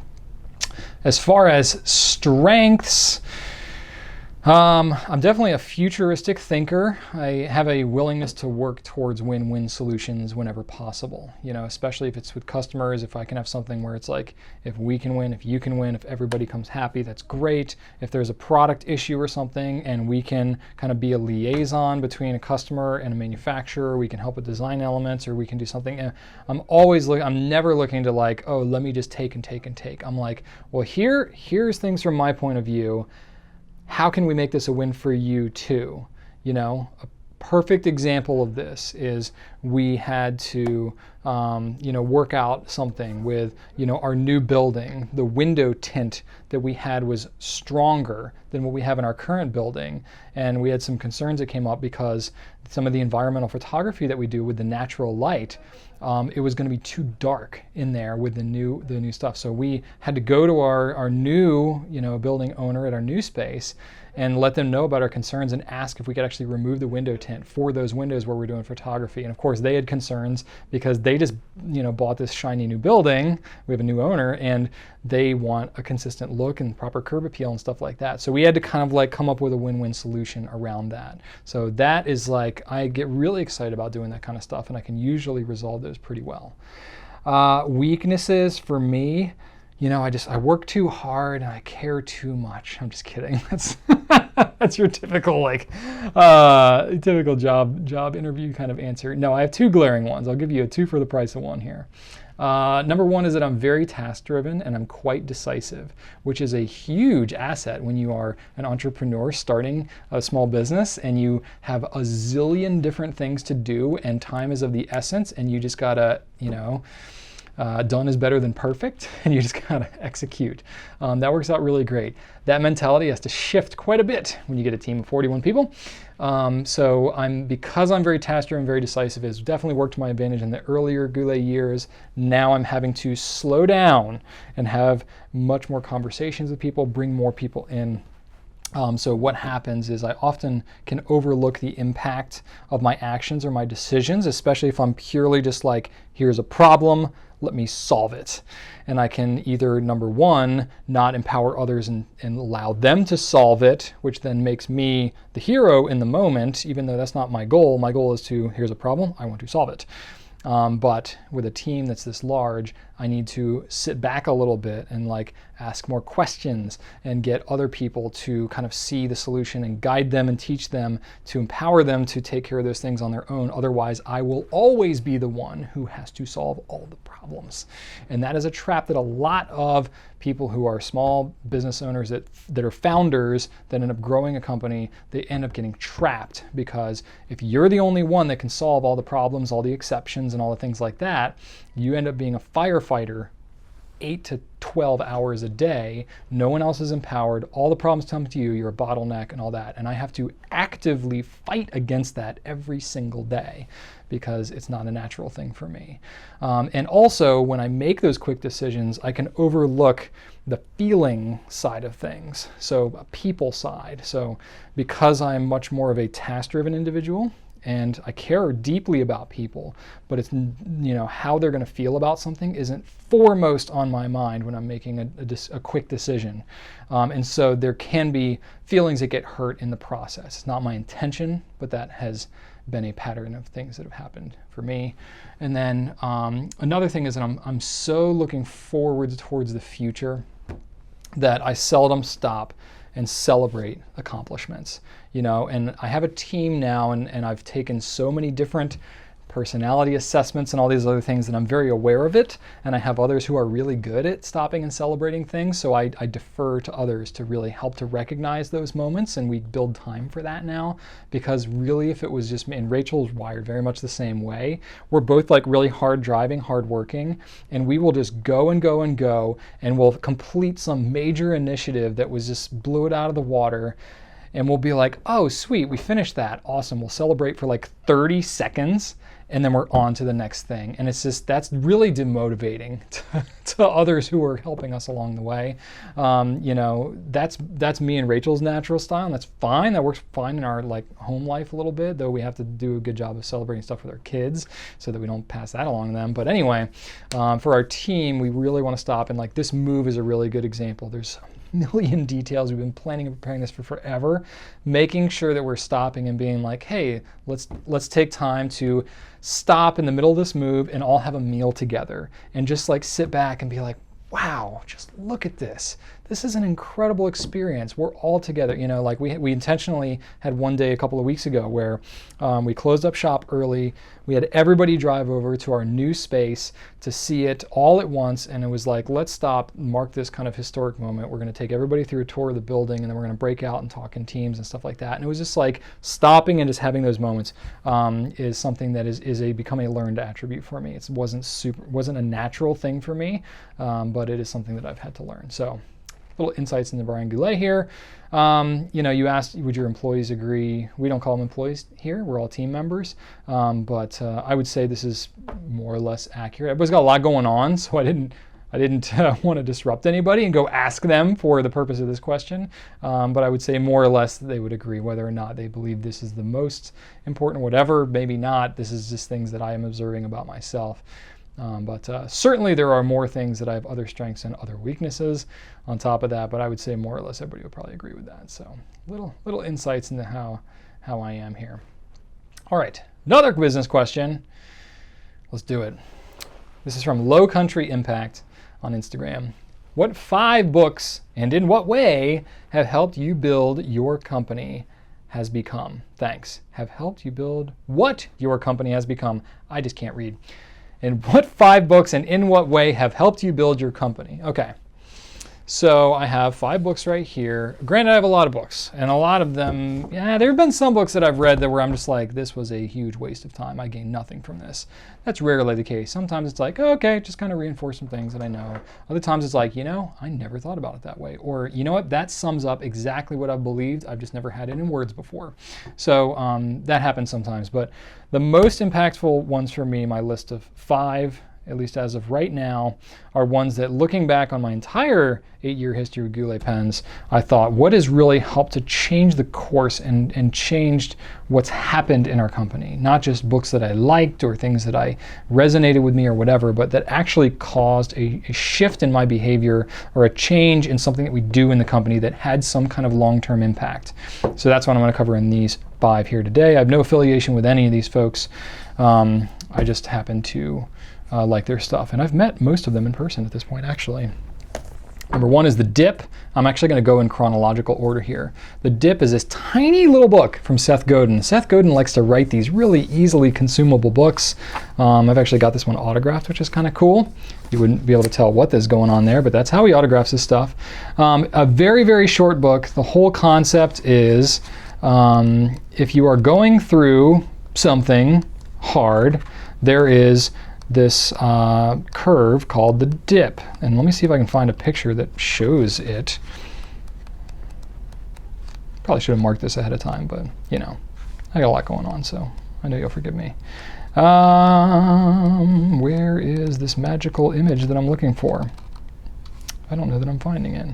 Speaker 1: As far as strengths, I'm definitely a futuristic thinker. I have a willingness to work towards win-win solutions whenever possible, you know, especially if it's with customers. If I can have something where it's like, if we can win, if you can win, if everybody comes happy, that's great. If there's a product issue or something and we can kind of be a liaison between a customer and a manufacturer, we can help with design elements, or we can do something. I'm never looking to like, oh, let me just take and take and take. I'm like, well, here's things from my point of view. How can we make this a win for you too? You know, perfect example of this is we had to work out something with our new building. The window tint that we had was stronger than what we have in our current building, and we had some concerns that came up because some of the environmental photography that we do with the natural light, it was going to be too dark in there with the new stuff. So we had to go to our new building owner at our new space and let them know about our concerns and ask if we could actually remove the window tint for those windows where we're doing photography. And of course they had concerns because they just bought this shiny new building. We have a new owner and they want a consistent look and proper curb appeal and stuff like that. So we had to kind of like come up with a win-win solution around that. So that is like, I get really excited about doing that kind of stuff, and I can usually resolve those pretty well. Weaknesses for me, I work too hard and I care too much. I'm just kidding. That's your typical typical job interview kind of answer. No, I have two glaring ones. I'll give you a 2 for the price of 1 here. Number 1 is that I'm very task driven and I'm quite decisive, which is a huge asset when you are an entrepreneur starting a small business and you have a zillion different things to do and time is of the essence, and you just gotta, done is better than perfect, and you just gotta execute. That works out really great. That mentality has to shift quite a bit when you get a team of 41 people. Because I'm very task-driven, very decisive, it's definitely worked to my advantage in the earlier Goulet years. Now I'm having to slow down and have much more conversations with people, bring more people in. So what happens is I often can overlook the impact of my actions or my decisions, especially if I'm purely just like, here's a problem, let me solve it. And I can either, number 1, not empower others and allow them to solve it, which then makes me the hero in the moment, even though that's not my goal. My goal is to, here's a problem, I want to solve it. But with a team that's this large, I need to sit back a little bit and like ask more questions and get other people to kind of see the solution and guide them and teach them, to empower them to take care of those things on their own. Otherwise, I will always be the one who has to solve all the problems. And that is a trap that a lot of people who are small business owners that are founders that end up growing a company, they end up getting trapped, because if you're the only one that can solve all the problems, all the exceptions and all the things like that, you end up being a firefighter 8 to 12 hours a day. No one else is empowered. All the problems come to you. You're a bottleneck and all that. And I have to actively fight against that every single day because it's not a natural thing for me. And also, when I make those quick decisions, I can overlook the feeling side of things. So a people side. So because I'm much more of a task-driven individual, and I care deeply about people, but it's, how they're going to feel about something isn't foremost on my mind when I'm making a quick decision. And so there can be feelings that get hurt in the process. It's not my intention, but that has been a pattern of things that have happened for me. And then another thing is that I'm so looking forward towards the future that I seldom stop and celebrate accomplishments. And I have a team now, and I've taken so many different personality assessments and all these other things, and I'm very aware of it, and I have others who are really good at stopping and celebrating things, so I defer to others to really help to recognize those moments, and we build time for that now, because really if it was just me, and Rachel's wired very much the same way, we're both like really hard driving, hard working, and we will just go and go and go, and we'll complete some major initiative that was just blew it out of the water, and we'll be like, oh sweet, we finished that, awesome, we'll celebrate for like 30 seconds, and then we're on to the next thing. And it's just, that's really demotivating to others who are helping us along the way. That's me and Rachel's natural style, and that's fine. That works fine in our like home life a little bit, though we have to do a good job of celebrating stuff with our kids so that we don't pass that along to them. But anyway, for our team, we really want to stop, and like this move is a really good example. There's million details. We've been planning and preparing this for forever, making sure that we're stopping and being like, hey, let's take time to stop in the middle of this move and all have a meal together and just like sit back and be like, wow, just look at this. this is an incredible experience. We're all together. You know, like we intentionally had one day a couple of weeks ago where we closed up shop early. We had everybody drive over to our new space to see it all at once, and it was like, let's stop, mark this kind of historic moment. We're going to take everybody through a tour of the building, and then we're going to break out and talk in teams and stuff like that. And it was just like stopping and just having those moments is something that is become a learned attribute for me. It wasn't a natural thing for me, but it is something that I've had to learn. So, little insights into Brian Goulet here. You know, you asked, would your employees agree? We don't call them employees here. We're all team members. But I would say this is more or less accurate. Everybody's got a lot going on, so I didn't want to disrupt anybody and go ask them for the purpose of this question. But I would say more or less that they would agree. Whether or not they believe this is the most important, whatever, maybe not. This is just things that I am observing about myself. But certainly there are more things that I have other strengths and other weaknesses on top of that, but I would say more or less everybody would probably agree with that. So little insights into how I am here. All right, another business question. Let's do it. This is from Low Country Impact on Instagram. What 5 books and in what way have helped you build your company has become? Thanks. Have helped you build what your company has become. I just can't read. And what 5 books and in what way have helped you build your company? Okay, so I have 5 books right here. Granted, I have a lot of books, and a lot of them, yeah, there have been some books that I've read that where I'm just like, this was a huge waste of time. I gained nothing from this. That's rarely the case. Sometimes it's like, oh, okay, just kind of reinforce some things that I know. Other times it's like, you know, I never thought about it that way. Or, you know what, that sums up exactly what I've believed. I've just never had it in words before. So that happens sometimes. But the most impactful ones for me, my list of 5, at least as of right now, are ones that, looking back on my entire 8-year history with Goulet Pens, I thought, what has really helped to change the course and changed what's happened in our company? Not just books that I liked or things that I resonated with me or whatever, but that actually caused a shift in my behavior or a change in something that we do in the company that had some kind of long-term impact. So that's what I'm going to cover in these 5 here today. I have no affiliation with any of these folks. I just happen to like their stuff. And I've met most of them in person at this point, actually. Number 1 is The Dip. I'm actually going to go in chronological order here. The Dip is this tiny little book from Seth Godin. Seth Godin likes to write these really easily consumable books. I've actually got this one autographed, which is kind of cool. You wouldn't be able to tell what is going on there, but that's how he autographs his stuff. A very, very short book. The whole concept is if you are going through something hard, there is this curve called the dip. And let me see if I can find a picture that shows it. Probably should have marked this ahead of time, but you know, I got a lot going on, so I know you'll forgive me. Where is this magical image that I'm looking for? I don't know that I'm finding it.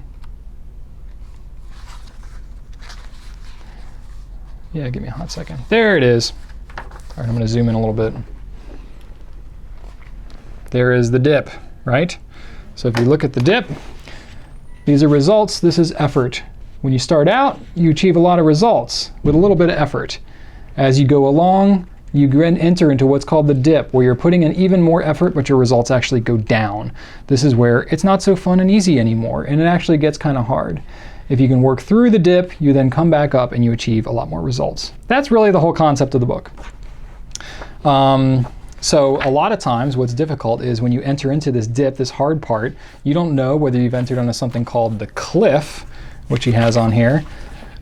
Speaker 1: Yeah, give me a hot second. There it is. All right, I'm going to zoom in a little bit. There is the dip, right? So if you look at the dip, these are results, this is effort. When you start out, you achieve a lot of results with a little bit of effort. As you go along, you enter into what's called the dip, where you're putting in even more effort, but your results actually go down. This is where it's not so fun and easy anymore, and it actually gets kind of hard. If you can work through the dip, you then come back up and you achieve a lot more results. That's really the whole concept of the book. So a lot of times what's difficult is when you enter into this dip, this hard part, you don't know whether you've entered onto something called the cliff, which he has on here,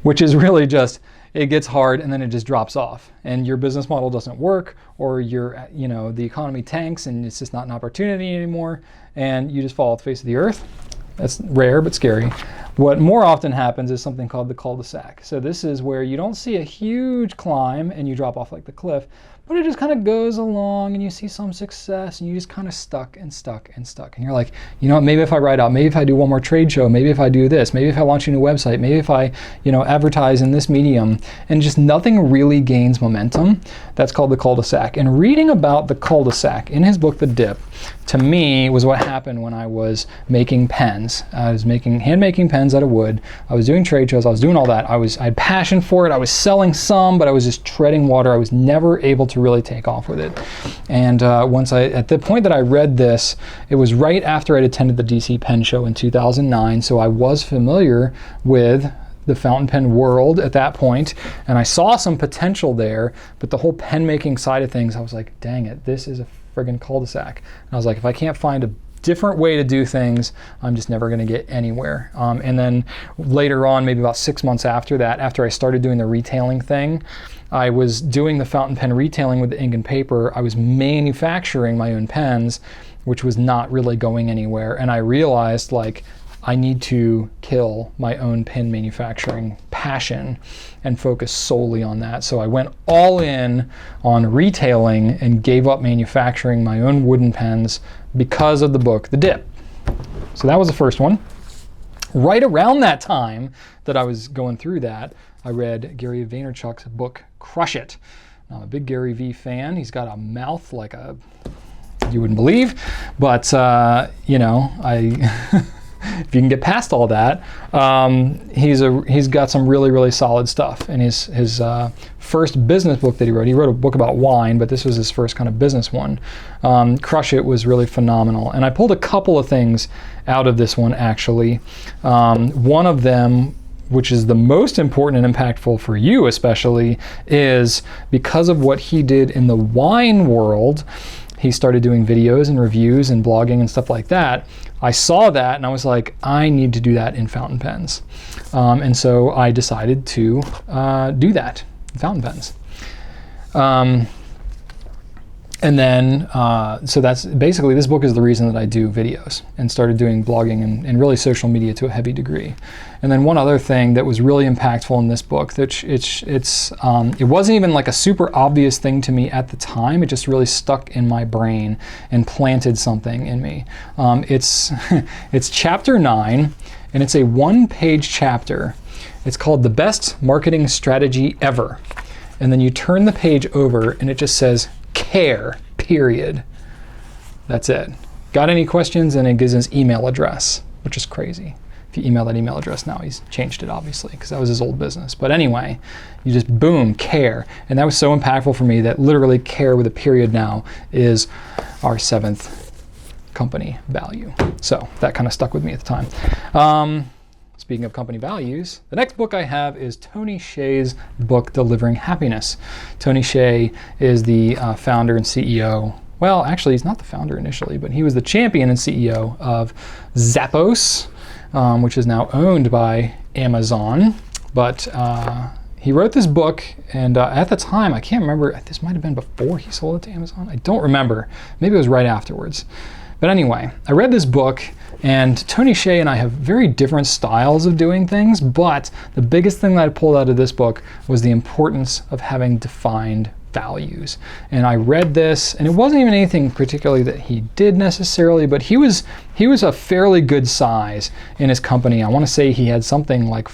Speaker 1: which is really just, it gets hard and then it just drops off and your business model doesn't work, or the economy tanks and it's just not an opportunity anymore and you just fall off the face of the earth. That's rare but scary. What more often happens is something called the cul-de-sac. So this is where you don't see a huge climb and you drop off like the cliff, but it just kind of goes along and you see some success and you just kind of stuck and stuck and stuck. And you're like, you know what, maybe if I write out, maybe if I do one more trade show, maybe if I do this, maybe if I launch a new website, maybe if I, advertise in this medium, and just nothing really gains momentum. That's called the cul-de-sac. And reading about the cul-de-sac in his book, The Dip, to me was what happened when I was making pens. I was hand making pens pens out of wood. I was doing trade shows. I was doing all that. I had passion for it. I was selling some, but I was just treading water. I was never able to really take off with it. And at the point that I read this, it was right after I'd attended the DC Pen Show in 2009. So I was familiar with the fountain pen world at that point, and I saw some potential there, but the whole pen making side of things, I was like, dang it, this is a friggin' cul-de-sac. And I was like, if I can't find a different way to do things, I'm just never gonna get anywhere. And then later on, maybe about 6 months after that, after I started doing the retailing thing, I was doing the fountain pen retailing with the ink and paper. I was manufacturing my own pens, which was not really going anywhere. And I realized, like, I need to kill my own pen manufacturing passion and focus solely on that. So I went all in on retailing and gave up manufacturing my own wooden pens because of the book, The Dip. So that was the first one. Right around that time that I was going through that, I read Gary Vaynerchuk's book, Crush It. Now, I'm a big Gary V fan. He's got a mouth like you wouldn't believe, but you know, if you can get past all that, he's got some really, really solid stuff. And his first business book that he wrote a book about wine, but this was his first kind of business one. Crush It was really phenomenal. And I pulled a couple of things out of this one, actually. One of them, which is the most important and impactful for you especially, is because of what he did in the wine world. He started doing videos and reviews and blogging and stuff like that. I saw that and I was like, I need to do that in fountain pens. And so I decided to do that in fountain pens. And then, so that's basically, this book is the reason that I do videos and started doing blogging and really social media to a heavy degree. And then one other thing that was really impactful in this book, that it wasn't even like a super obvious thing to me at the time. It just really stuck in my brain and planted something in me. It's chapter 9, and it's a one-page chapter. It's called The Best Marketing Strategy Ever. And then you turn the page over and it just says, care, period. That's it. Got any questions? And it gives his email address, which is crazy. If you email that email address now, he's changed it obviously because that was his old business. But anyway, you just boom, care. And that was so impactful for me that literally care with a period now is our 7th company value. So that kind of stuck with me at the time. Speaking of company values, the next book I have is Tony Hsieh's book, Delivering Happiness. Tony Hsieh is the founder and CEO. Well, actually, he's not the founder initially, but he was the champion and CEO of Zappos, which is now owned by Amazon. But he wrote this book, and at the time, I can't remember, this might have been before he sold it to Amazon. I don't remember. Maybe it was right afterwards. But anyway, I read this book, and Tony Hsieh and I have very different styles of doing things, but the biggest thing that I pulled out of this book was the importance of having defined values. And I read this, and it wasn't even anything particularly that he did necessarily, but he was a fairly good size in his company. I want to say he had something like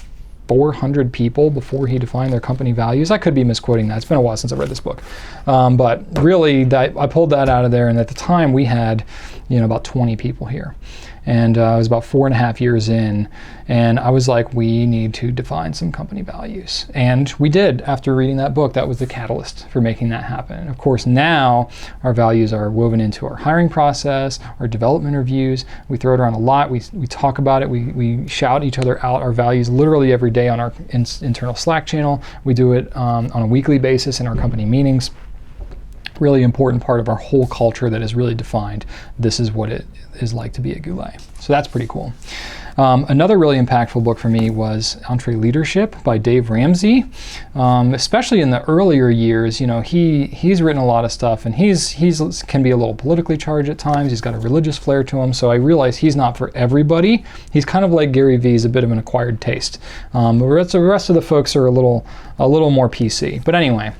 Speaker 1: 400 people before he defined their company values. I could be misquoting that. It's been a while since I read this book. But really, I pulled that out of there, and at the time we had, about 20 people here. And I was about 4.5 years in, and I was like, we need to define some company values. And we did. After reading that book, that was the catalyst for making that happen. And of course, now our values are woven into our hiring process, our development reviews. We throw it around a lot. We talk about it. We shout each other out our values literally every day on our internal Slack channel. We do it on a weekly basis in our company meetings. Really important part of our whole culture that is really defined. This is what it is like to be a Goulet. So that's pretty cool. Another really impactful book for me was EntreLeadership by Dave Ramsey. Especially in the earlier years, he's written a lot of stuff, and he's can be a little politically charged at times. He's got a religious flair to him, so I realize he's not for everybody. He's kind of like Gary V's, a bit of an acquired taste. The rest of the folks are a little more PC. But anyway,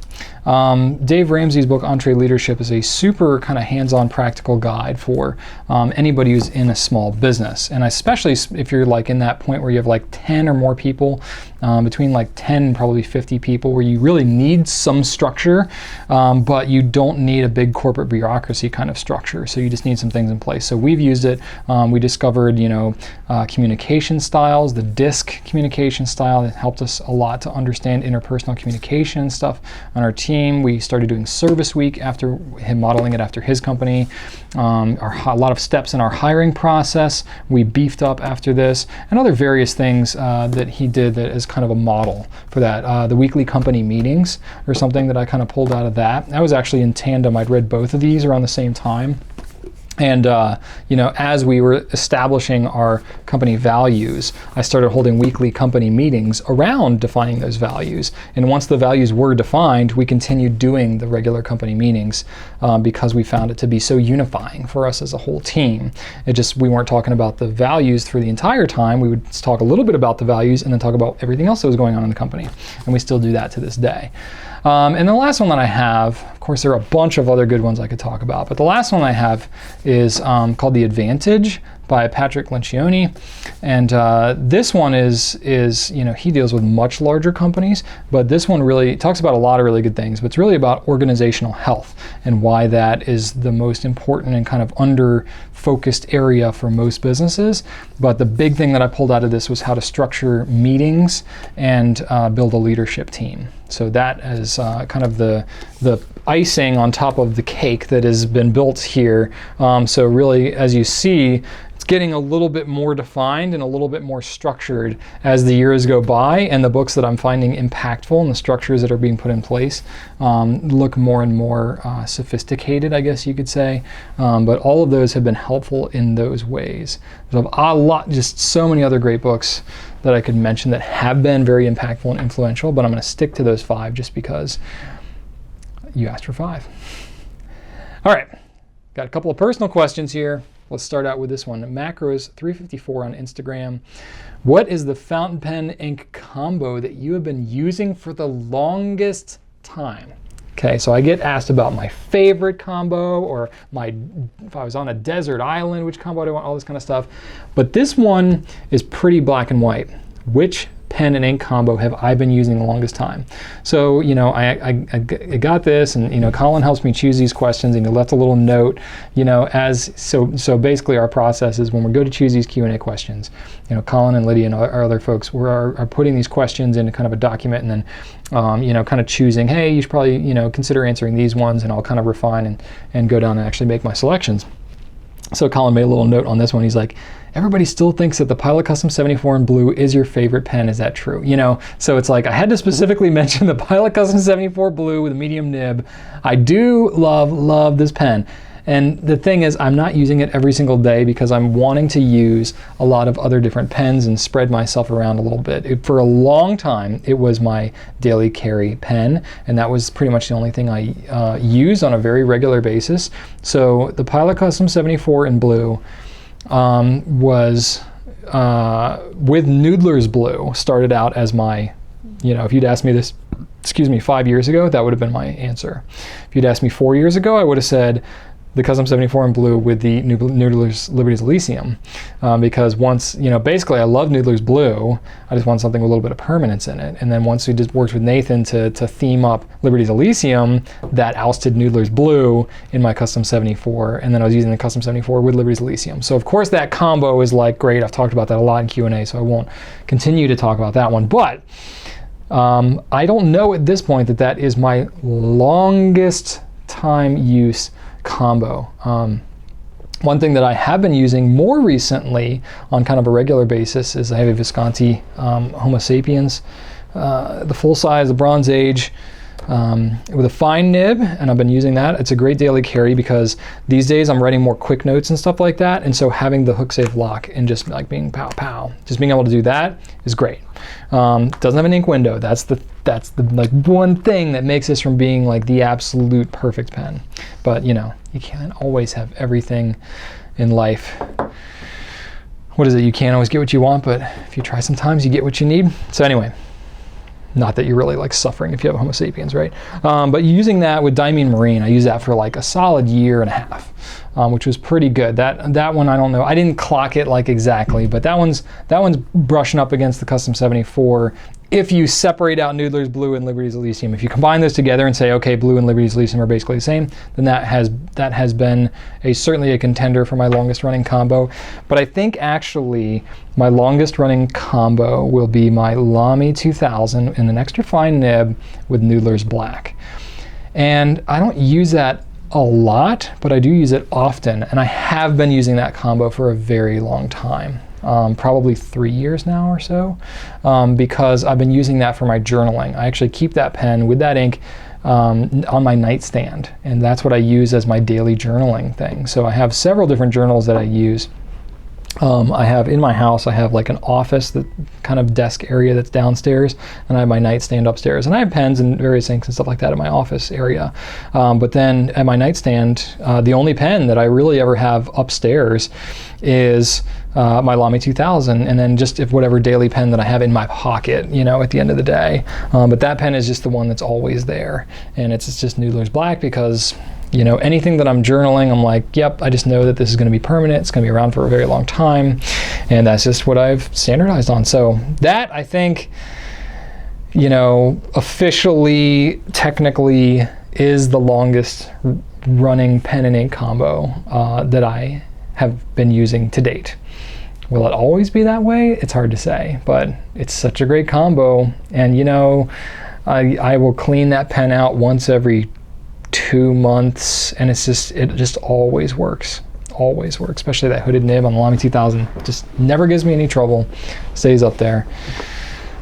Speaker 1: Dave Ramsey's book, EntreLeadership, is a super kind of hands-on practical guide for anybody who's in a small business. And especially if if you're like in that point where you have like 10 or more people, between like 10 and probably 50 people, where you really need some structure, but you don't need a big corporate bureaucracy kind of structure. So you just need some things in place. So we've used it. We discovered, communication styles, the DISC communication style that helped us a lot to understand interpersonal communication stuff on our team. We started doing service week after him, modeling it after his company. A lot of steps in our hiring process we beefed up after this, and other various things that he did that is kind of a model for that. The weekly company meetings or something that I kind of pulled out of that. That was actually in tandem. I'd read both of these around the same time. And, as we were establishing our company values, I started holding weekly company meetings around defining those values. And once the values were defined, we continued doing the regular company meetings because we found it to be so unifying for us as a whole team. We weren't talking about the values through the entire time. We would talk a little bit about the values and then talk about everything else that was going on in the company. And we still do that to this day. And the last one that I have, of course, there are a bunch of other good ones I could talk about, but the last one I have is called The Advantage by Patrick Lencioni. And this one is he deals with much larger companies, but this one really talks about a lot of really good things, but it's really about organizational health and why that is the most important and kind of under-focused area for most businesses. But the big thing that I pulled out of this was how to structure meetings and build a leadership team. So that is kind of the icing on top of the cake that has been built here. So really, as you see, it's getting a little bit more defined and a little bit more structured as the years go by, and the books that I'm finding impactful and the structures that are being put in place look more and more sophisticated, I guess you could say. But all of those have been helpful in those ways. There's a lot, just so many other great books that I could mention that have been very impactful and influential, but I'm going to stick to those 5 just because you asked for 5. All right, got a couple of personal questions here. Let's start out with this one. Macros354 on Instagram. What is the fountain pen ink combo that you have been using for the longest time? Okay, so I get asked about my favorite combo, or if I was on a desert island, which combo do I want, all this kind of stuff. But this one is pretty black and white. Which pen and ink combo have I been using the longest time? So, I got this, and, Colin helps me choose these questions, and he left a little note, so basically our process is when we go to choose these Q&A questions, Colin and Lydia and our other folks are putting these questions into kind of a document, and then, kind of choosing, hey, you should probably, consider answering these ones, and I'll kind of refine and go down and actually make my selections. So Colin made a little note on this one. He's like, everybody still thinks that the Pilot Custom 74 in blue is your favorite pen. Is that true? So it's like I had to specifically mention the Pilot Custom 74 blue with a medium nib. I do love this pen. And the thing is, I'm not using it every single day because I'm wanting to use a lot of other different pens and spread myself around a little bit. For a long time, it was my daily carry pen, and that was pretty much the only thing I used on a very regular basis. So the Pilot Custom 74 in blue was with Noodler's blue, started out as my, if you'd asked me this, 5 years ago, that would have been my answer. If you'd asked me 4 years ago, I would have said the Custom 74 in blue with the Noodler's Liberty's Elysium, because once, basically I love Noodler's blue, I just want something with a little bit of permanence in it. And then once we just worked with Nathan to theme up Liberty's Elysium, that ousted Noodler's blue in my Custom 74, and then I was using the Custom 74 with Liberty's Elysium. So of course that combo is like great. I've talked about that a lot in Q&A, so I won't continue to talk about that one. But I don't know at this point that is my longest time use combo. One thing that I have been using more recently on kind of a regular basis is I have a Visconti Homo sapiens, the full size, the Bronze Age, with a fine nib, and I've been using that. It's a great daily carry because these days I'm writing more quick notes and stuff like that, and so having the hook safe lock and just like being pow pow, just being able to do that is great. Doesn't have an ink window. That's the like one thing that makes this from being like the absolute perfect pen. But you can't always have everything in life. What is it? You can't always get what you want, but if you try sometimes you get what you need. So anyway, Not that you're really like suffering if you have a Homo sapiens, right? But using that with Diamine Marine, I used that for like a solid year and a half, which was pretty good. That one, I don't know, I didn't clock it like exactly, but that one's brushing up against the Custom 74. If you separate out Noodler's Blue and Liberty's Elysium, if you combine those together and say, okay, Blue and Liberty's Elysium are basically the same, then that has been certainly a contender for my longest running combo. But I think actually my longest running combo will be my Lamy 2000 in an extra fine nib with Noodler's Black. And I don't use that a lot, but I do use it often, and I have been using that combo for a very long time. Probably 3 years now or so, because I've been using that for my journaling. I actually keep that pen with that ink on my nightstand, and that's what I use as my daily journaling thing. So I have several different journals that I use. I have in my house, I have like an office, that kind of desk area that's downstairs, and I have my nightstand upstairs. And I have pens and various inks and stuff like that in my office area. But then at my nightstand, the only pen that I really ever have upstairs is my Lamy 2000, and then just if whatever daily pen that I have in my pocket, you know, at the end of the day. But that pen is just the one that's always there, and it's just Noodler's Black because, you know, anything that I'm journaling, I'm like, yep, I just know that this is going to be permanent. It's going to be around for a very long time, and that's just what I've standardized on. So that, I think, you know, officially, technically, is the longest running pen and ink combo that I have been using to date. Will it always be that way? It's hard to say, but it's such a great combo. And you know, I will clean that pen out once every 2 months, and it just always works. Always works, especially that hooded nib on the Lamy 2000. Just never gives me any trouble, stays up there.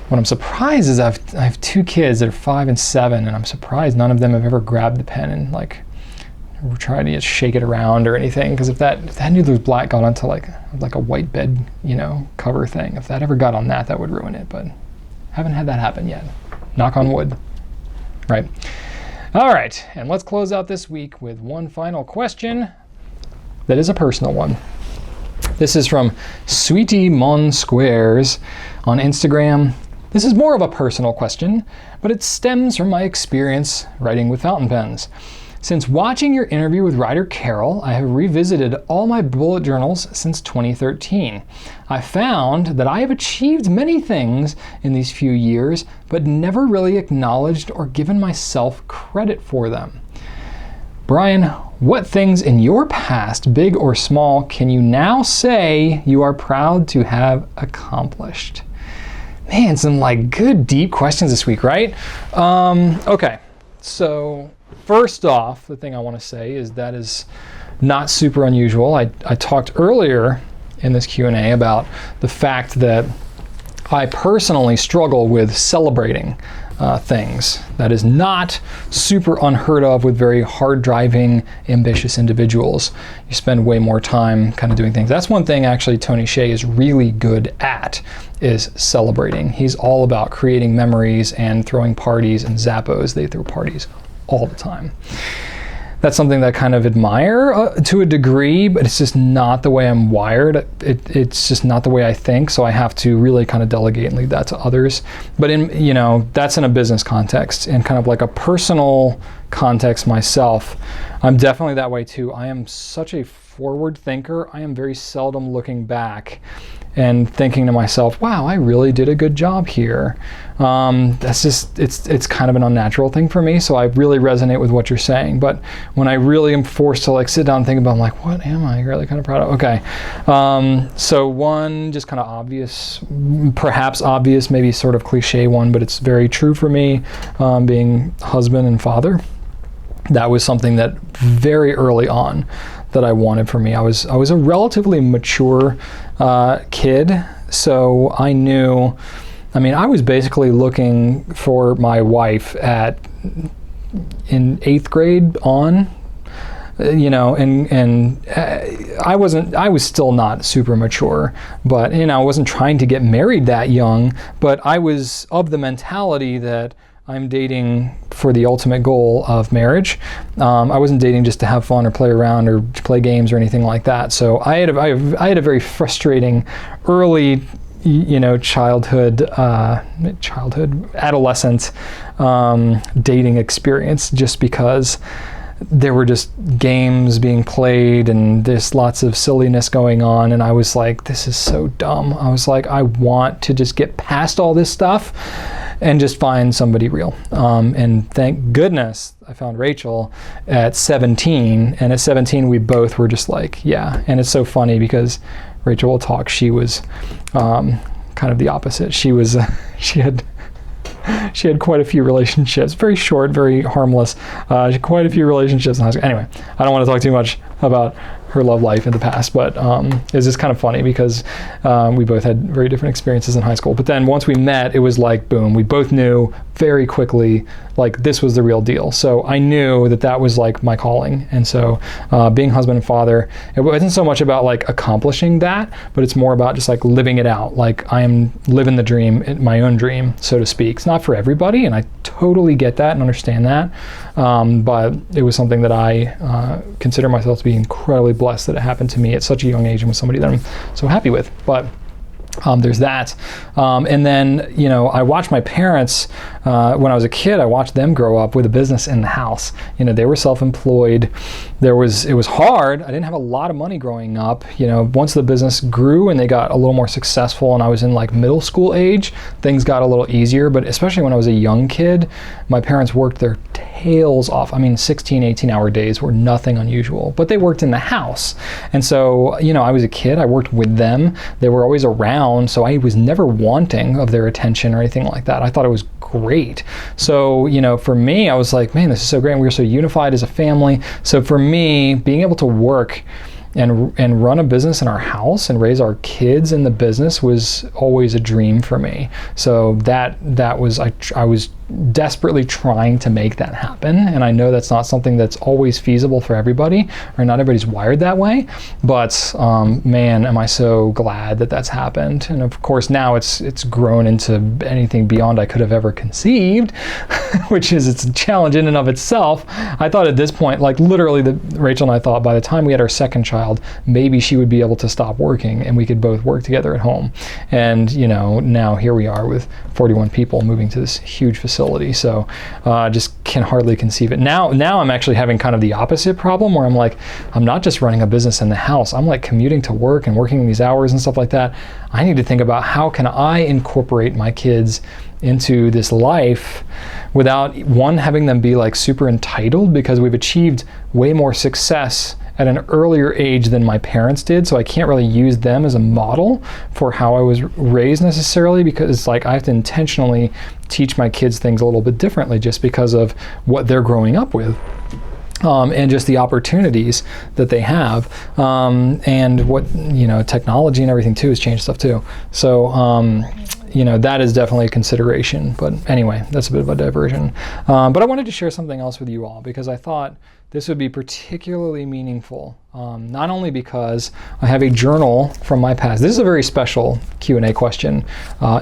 Speaker 1: What I'm surprised is I have 2 kids that are 5 and 7, and I'm surprised none of them have ever grabbed the pen and like try to just shake it around or anything, because if that Noodler's Black got onto like a white bed, you know, cover thing, if that ever got on that would ruin it. But haven't had that happen yet. Knock on wood. Right. All right, and let's close out this week with one final question that is a personal one. This is from Sweetie Mon Squares on Instagram. This is more of a personal question, but it stems from my experience writing with fountain pens. Since watching your interview with writer Carol, I have revisited all my bullet journals since 2013. I found that I have achieved many things in these few years, but never really acknowledged or given myself credit for them. Brian, what things in your past, big or small, can you now say you are proud to have accomplished? Man, some like good deep questions this week, right? Okay, so first off, the thing I want to say is that is not super unusual. I talked earlier in this Q&A about the fact that I personally struggle with celebrating things. That is not super unheard of with very hard-driving, ambitious individuals. You spend way more time kind of doing things. That's one thing actually Tony Hsieh is really good at, is celebrating. He's all about creating memories and throwing parties, and Zappos, they throw parties all the time. That's something that I kind of admire to a degree, but it's just not the way I'm wired. It's just not the way I think, so I have to really kind of delegate and leave that to others. But in, you know, that's in a business context. In kind of like a personal context myself, I'm definitely that way too. I am such a forward thinker. I am very seldom looking back and thinking to myself, wow, I really did a good job here. That's just, it's kind of an unnatural thing for me, so I really resonate with what you're saying. But when I really am forced to like sit down and think about, I'm like, what am I really kind of proud of? Okay, so one just kind of obvious, perhaps obvious, maybe sort of cliche one, but it's very true for me, being husband and father. That was something that very early on that I wanted for me. I was a relatively mature kid, so I knew, I mean, I was basically looking for my wife in 8th grade on, you know, and I was still not super mature, but, you know, I wasn't trying to get married that young, but I was of the mentality that I'm dating for the ultimate goal of marriage. I wasn't dating just to have fun or play around or play games or anything like that. So I had a very frustrating early adolescent dating experience, just because there were just games being played and there's lots of silliness going on, and I was like, this is so dumb. I was like, I want to just get past all this stuff and just find somebody real. And thank goodness I found Rachel at 17, and at 17 we both were just like, yeah. And it's so funny because Rachel will talk, she was kind of the opposite. She was she had quite a few relationships, very short, very harmless. She had quite a few relationships in high school. Anyway, I don't want to talk too much about her love life in the past, but it's just kind of funny because we both had very different experiences in high school. But then once we met, it was like, boom, we both knew very quickly, like, this was the real deal. So I knew that that was like my calling. And so being husband and father, it wasn't so much about like accomplishing that, but it's more about just like living it out. Like, I am living the dream, my own dream, so to speak. It's not for everybody, and I totally get that and understand that. But it was something that I consider myself to be incredibly blessed that it happened to me at such a young age and with somebody that I'm so happy with. But there's that. And then, I watched my parents, when I was a kid, I watched them grow up with a business in the house. They were self-employed. It was hard. I didn't have a lot of money growing up. Once the business grew and they got a little more successful and I was in like middle school age, things got a little easier. But especially when I was a young kid, my parents worked their tails off. 16, 18-hour days were nothing unusual, but they worked in the house. And so, I was a kid, I worked with them. They were always around, so I was never wanting of their attention or anything like that. I thought it was great. So, for me, I was like, man, this is so great. And we were so unified as a family. So for me, being able to work and run a business in our house and raise our kids in the business was always a dream for me. So that was, I was desperately trying to make that happen. And I know that's not something that's always feasible for everybody, or not everybody's wired that way. But man, am I so glad that that's happened. And of course now it's grown into anything beyond I could have ever conceived, which is, it's a challenge in and of itself. I thought at this point, like literally Rachel and I thought by the time we had our second child, maybe she would be able to stop working and we could both work together at home. And now here we are with 41 people moving to this huge facility. So just can hardly conceive it. Now I'm actually having kind of the opposite problem where I'm like, I'm not just running a business in the house. I'm like commuting to work and working these hours and stuff like that. I need to think about how can I incorporate my kids into this life without, one, having them be like super entitled, because we've achieved way more success at an earlier age than my parents did, so I can't really use them as a model for how I was raised necessarily, because it's like I have to intentionally teach my kids things a little bit differently just because of what they're growing up with. And just the opportunities that they have, and what, technology and everything too has changed stuff too. So, that is definitely a consideration. But anyway, that's a bit of a diversion. But I wanted to share something else with you all, because I thought this would be particularly meaningful, not only because I have a journal from my past. This is a very special Q&A question,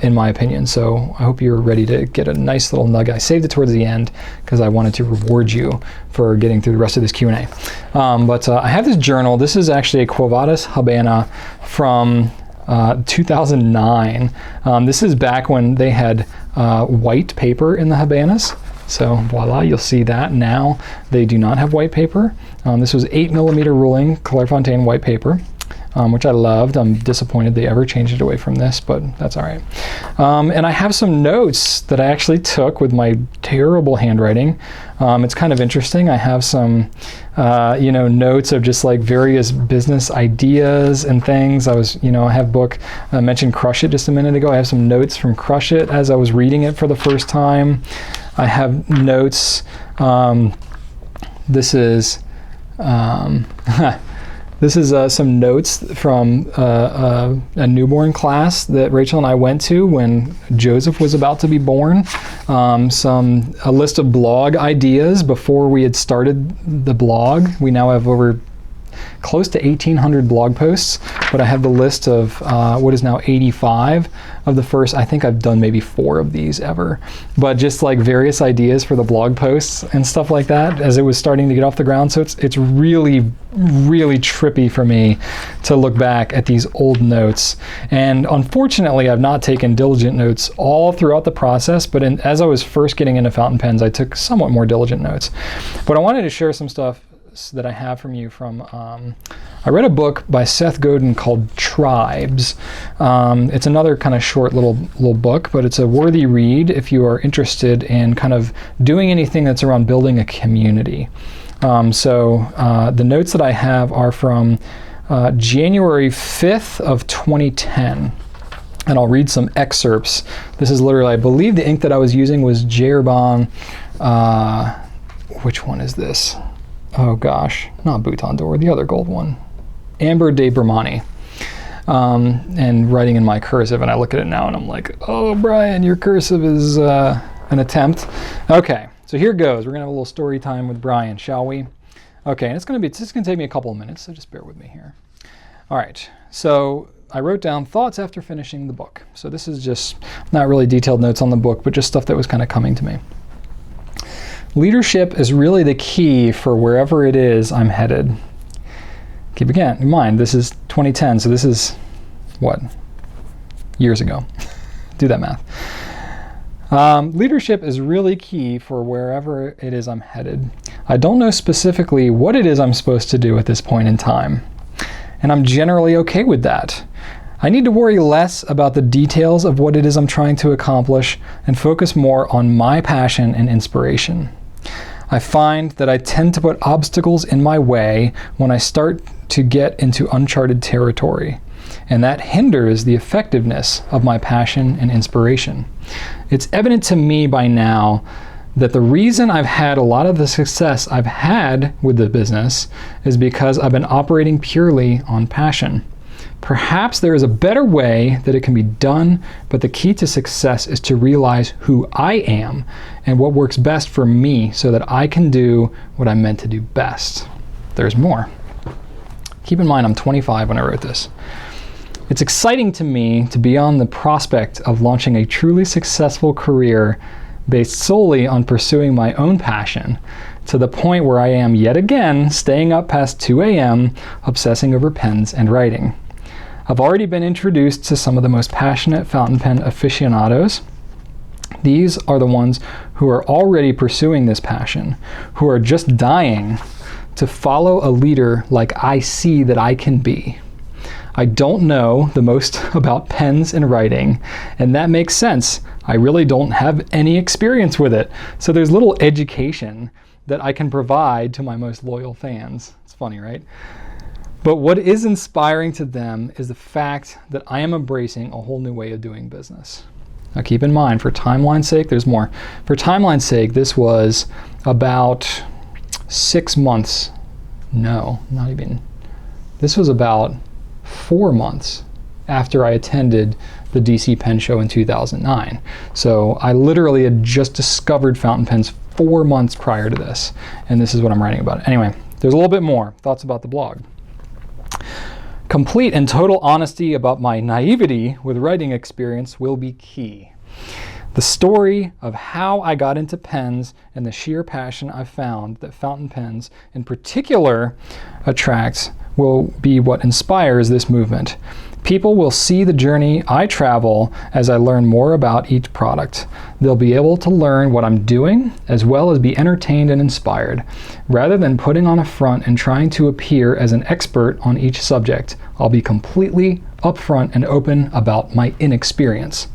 Speaker 1: in my opinion, so I hope you're ready to get a nice little nugget. I saved it towards the end because I wanted to reward you for getting through the rest of this Q&A. But I have this journal. This is actually a Quo Vadis Habana from 2009. This is back when they had white paper in the Habanas. So voila, you'll see that now. They do not have white paper. This was 8mm ruling Clairefontaine white paper, which I loved. I'm disappointed they ever changed it away from this, but that's all right. And I have some notes that I actually took with my terrible handwriting. It's kind of interesting. I have some, notes of just like various business ideas and things. I have a book, I mentioned Crush It just a minute ago. I have some notes from Crush It as I was reading it for the first time. I have notes. This is some notes from a newborn class that Rachel and I went to when Joseph was about to be born. A list of blog ideas before we had started the blog. We now have over close to 1,800 blog posts, but I have the list of what is now 85 of the first. I think I've done maybe 4 of these ever, but just like various ideas for the blog posts and stuff like that as it was starting to get off the ground. So it's really, really trippy for me to look back at these old notes. And unfortunately, I've not taken diligent notes all throughout the process, but as I was first getting into fountain pens, I took somewhat more diligent notes. But I wanted to share some stuff that I have from you from, I read a book by Seth Godin called Tribes. It's another kind of short little book, but it's a worthy read if you are interested in kind of doing anything that's around building a community. The notes that I have are from January 5th of 2010. And I'll read some excerpts. This is literally, I believe the ink that I was using was Jerbon. Which one is this? Oh gosh, not Bouton d'Or, the other gold one. Amber de Bermani. And writing in my cursive, and I look at it now and I'm like, oh, Brian, your cursive is an attempt. Okay, so here goes. We're gonna have a little story time with Brian, shall we? Okay, and it's just gonna take me a couple of minutes, so just bear with me here. All right, so I wrote down thoughts after finishing the book. So this is just not really detailed notes on the book, but just stuff that was kind of coming to me. Leadership is really the key for wherever it is I'm headed. Keep again in mind, this is 2010, so this is, what, years ago. Do that math. Leadership is really key for wherever it is I'm headed. I don't know specifically what it is I'm supposed to do at this point in time, and I'm generally okay with that. I need to worry less about the details of what it is I'm trying to accomplish and focus more on my passion and inspiration. I find that I tend to put obstacles in my way when I start to get into uncharted territory, and that hinders the effectiveness of my passion and inspiration. It's evident to me by now that the reason I've had a lot of the success I've had with the business is because I've been operating purely on passion. Perhaps there is a better way that it can be done, but the key to success is to realize who I am and what works best for me so that I can do what I'm meant to do best. There's more. Keep in mind, I'm 25 when I wrote this. It's exciting to me to be on the prospect of launching a truly successful career based solely on pursuing my own passion, to the point where I am yet again staying up past 2 a.m. obsessing over pens and writing. I've already been introduced to some of the most passionate fountain pen aficionados. These are the ones who are already pursuing this passion, who are just dying to follow a leader like I see that I can be. I don't know the most about pens and writing, and that makes sense. I really don't have any experience with it, so there's little education that I can provide to my most loyal fans. It's funny, right? But what is inspiring to them is the fact that I am embracing a whole new way of doing business. Now keep in mind, for timeline's sake, there's more. For timeline's sake, this was about 6 months. No, not even. This was about 4 months after I attended the DC Pen Show in 2009. So I literally had just discovered fountain pens 4 months prior to this, and this is what I'm writing about. Anyway, there's a little bit more. Thoughts about the blog. Complete and total honesty about my naivety with writing experience will be key. The story of how I got into pens and the sheer passion I've found that fountain pens in particular attracts will be what inspires this movement. People will see the journey I travel as I learn more about each product. They'll be able to learn what I'm doing as well as be entertained and inspired. Rather than putting on a front and trying to appear as an expert on each subject, I'll be completely upfront and open about my inexperience.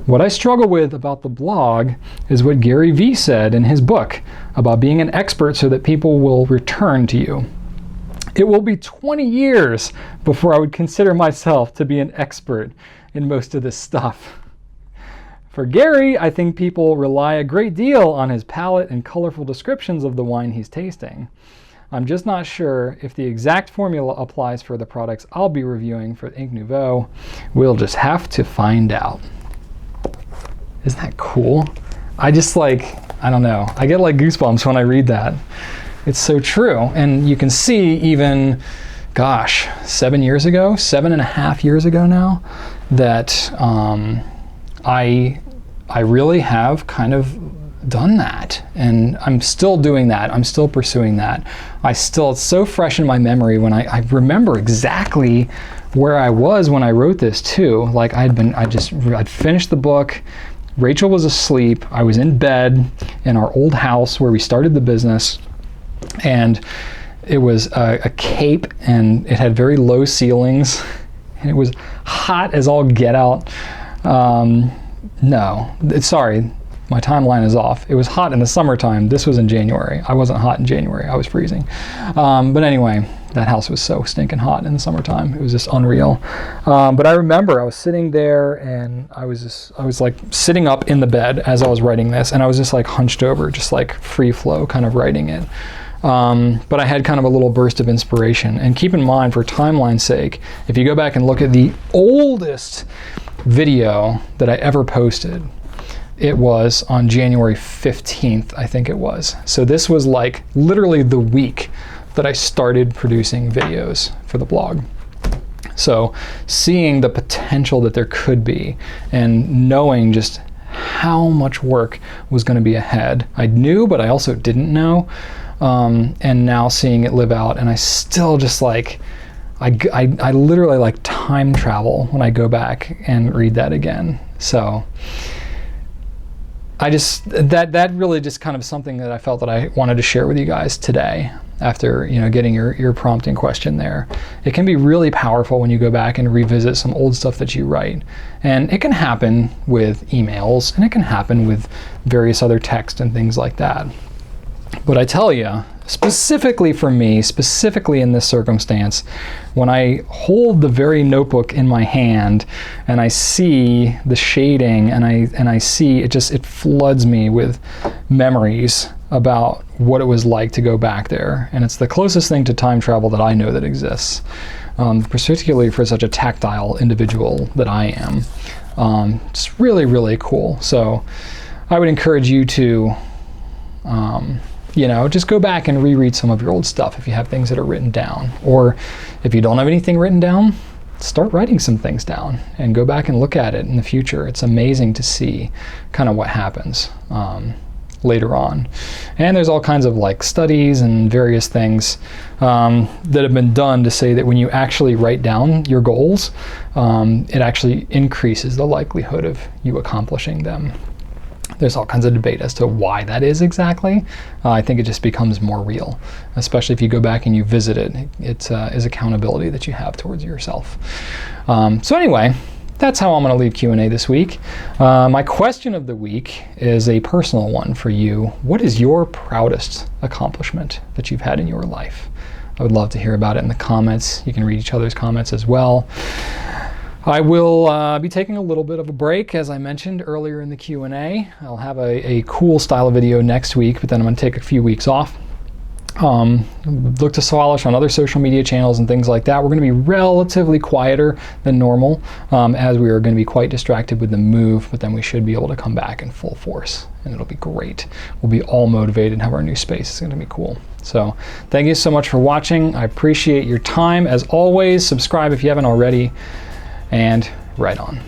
Speaker 1: What I struggle with about the blog is what Gary Vee said in his book about being an expert so that people will return to you. It will be 20 years before I would consider myself to be an expert in most of this stuff. For Gary, I think people rely a great deal on his palate and colorful descriptions of the wine he's tasting. I'm just not sure if the exact formula applies for the products I'll be reviewing for Ink Nouveau. We'll just have to find out. Isn't that cool? I just I don't know. I get like goosebumps when I read that. It's so true. And you can see even, gosh, 7.5 years ago now, that I really have kind of done that, and I'm still doing that. I'm still pursuing that. It's so fresh in my memory when I remember exactly where I was when I wrote this too. Like I'd finished the book. Rachel was asleep. I was in bed in our old house where we started the business, and it was a cape, and it had very low ceilings, and it was hot as all get out. Sorry, my timeline is off. It was hot in the summertime. This was in January. I wasn't hot in January. I was freezing. But anyway, that house was so stinking hot in the summertime. It was just unreal. But I remember I was sitting there, and I was like sitting up in the bed as I was writing this, and I was just like hunched over, just like free flow kind of writing it. But I had kind of a little burst of inspiration. And keep in mind, for timeline's sake, if you go back and look at the oldest video that I ever posted, it was on January 15th, I think it was. So this was like literally the week that I started producing videos for the blog. So seeing the potential that there could be, and knowing just how much work was going to be ahead. I knew, but I also didn't know. And now seeing it live out, and I still just like, I literally like time travel when I go back and read that again. So that really just kind of something that I felt that I wanted to share with you guys today after, getting your prompting question there. It can be really powerful when you go back and revisit some old stuff that you write. And it can happen with emails, and it can happen with various other text and things like that. But I tell you, specifically for me, specifically in this circumstance, when I hold the very notebook in my hand and I see the shading, and I see it floods me with memories about what it was like to go back there. And it's the closest thing to time travel that I know that exists, particularly for such a tactile individual that I am. It's really, really cool. So I would encourage you to just go back and reread some of your old stuff if you have things that are written down. Or if you don't have anything written down, start writing some things down and go back and look at it in the future. It's amazing to see kind of what happens later on. And there's all kinds of like studies and various things that have been done to say that when you actually write down your goals, it actually increases the likelihood of you accomplishing them. There's all kinds of debate as to why that is exactly. I think it just becomes more real, especially if you go back and you visit it. It is accountability that you have towards yourself. So anyway, that's how I'm going to leave Q&A this week. My question of the week is a personal one for you. What is your proudest accomplishment that you've had in your life? I would love to hear about it in the comments. You can read each other's comments as well. I will be taking a little bit of a break, as I mentioned earlier in the Q&A. I'll have a cool style video next week, but then I'm going to take a few weeks off. Look to Swalish on other social media channels and things like that. We're going to be relatively quieter than normal, as we are going to be quite distracted with the move, but then we should be able to come back in full force, and it'll be great. We'll be all motivated and have our new space. It's going to be cool. So thank you so much for watching. I appreciate your time. As always, subscribe if you haven't already. And right on.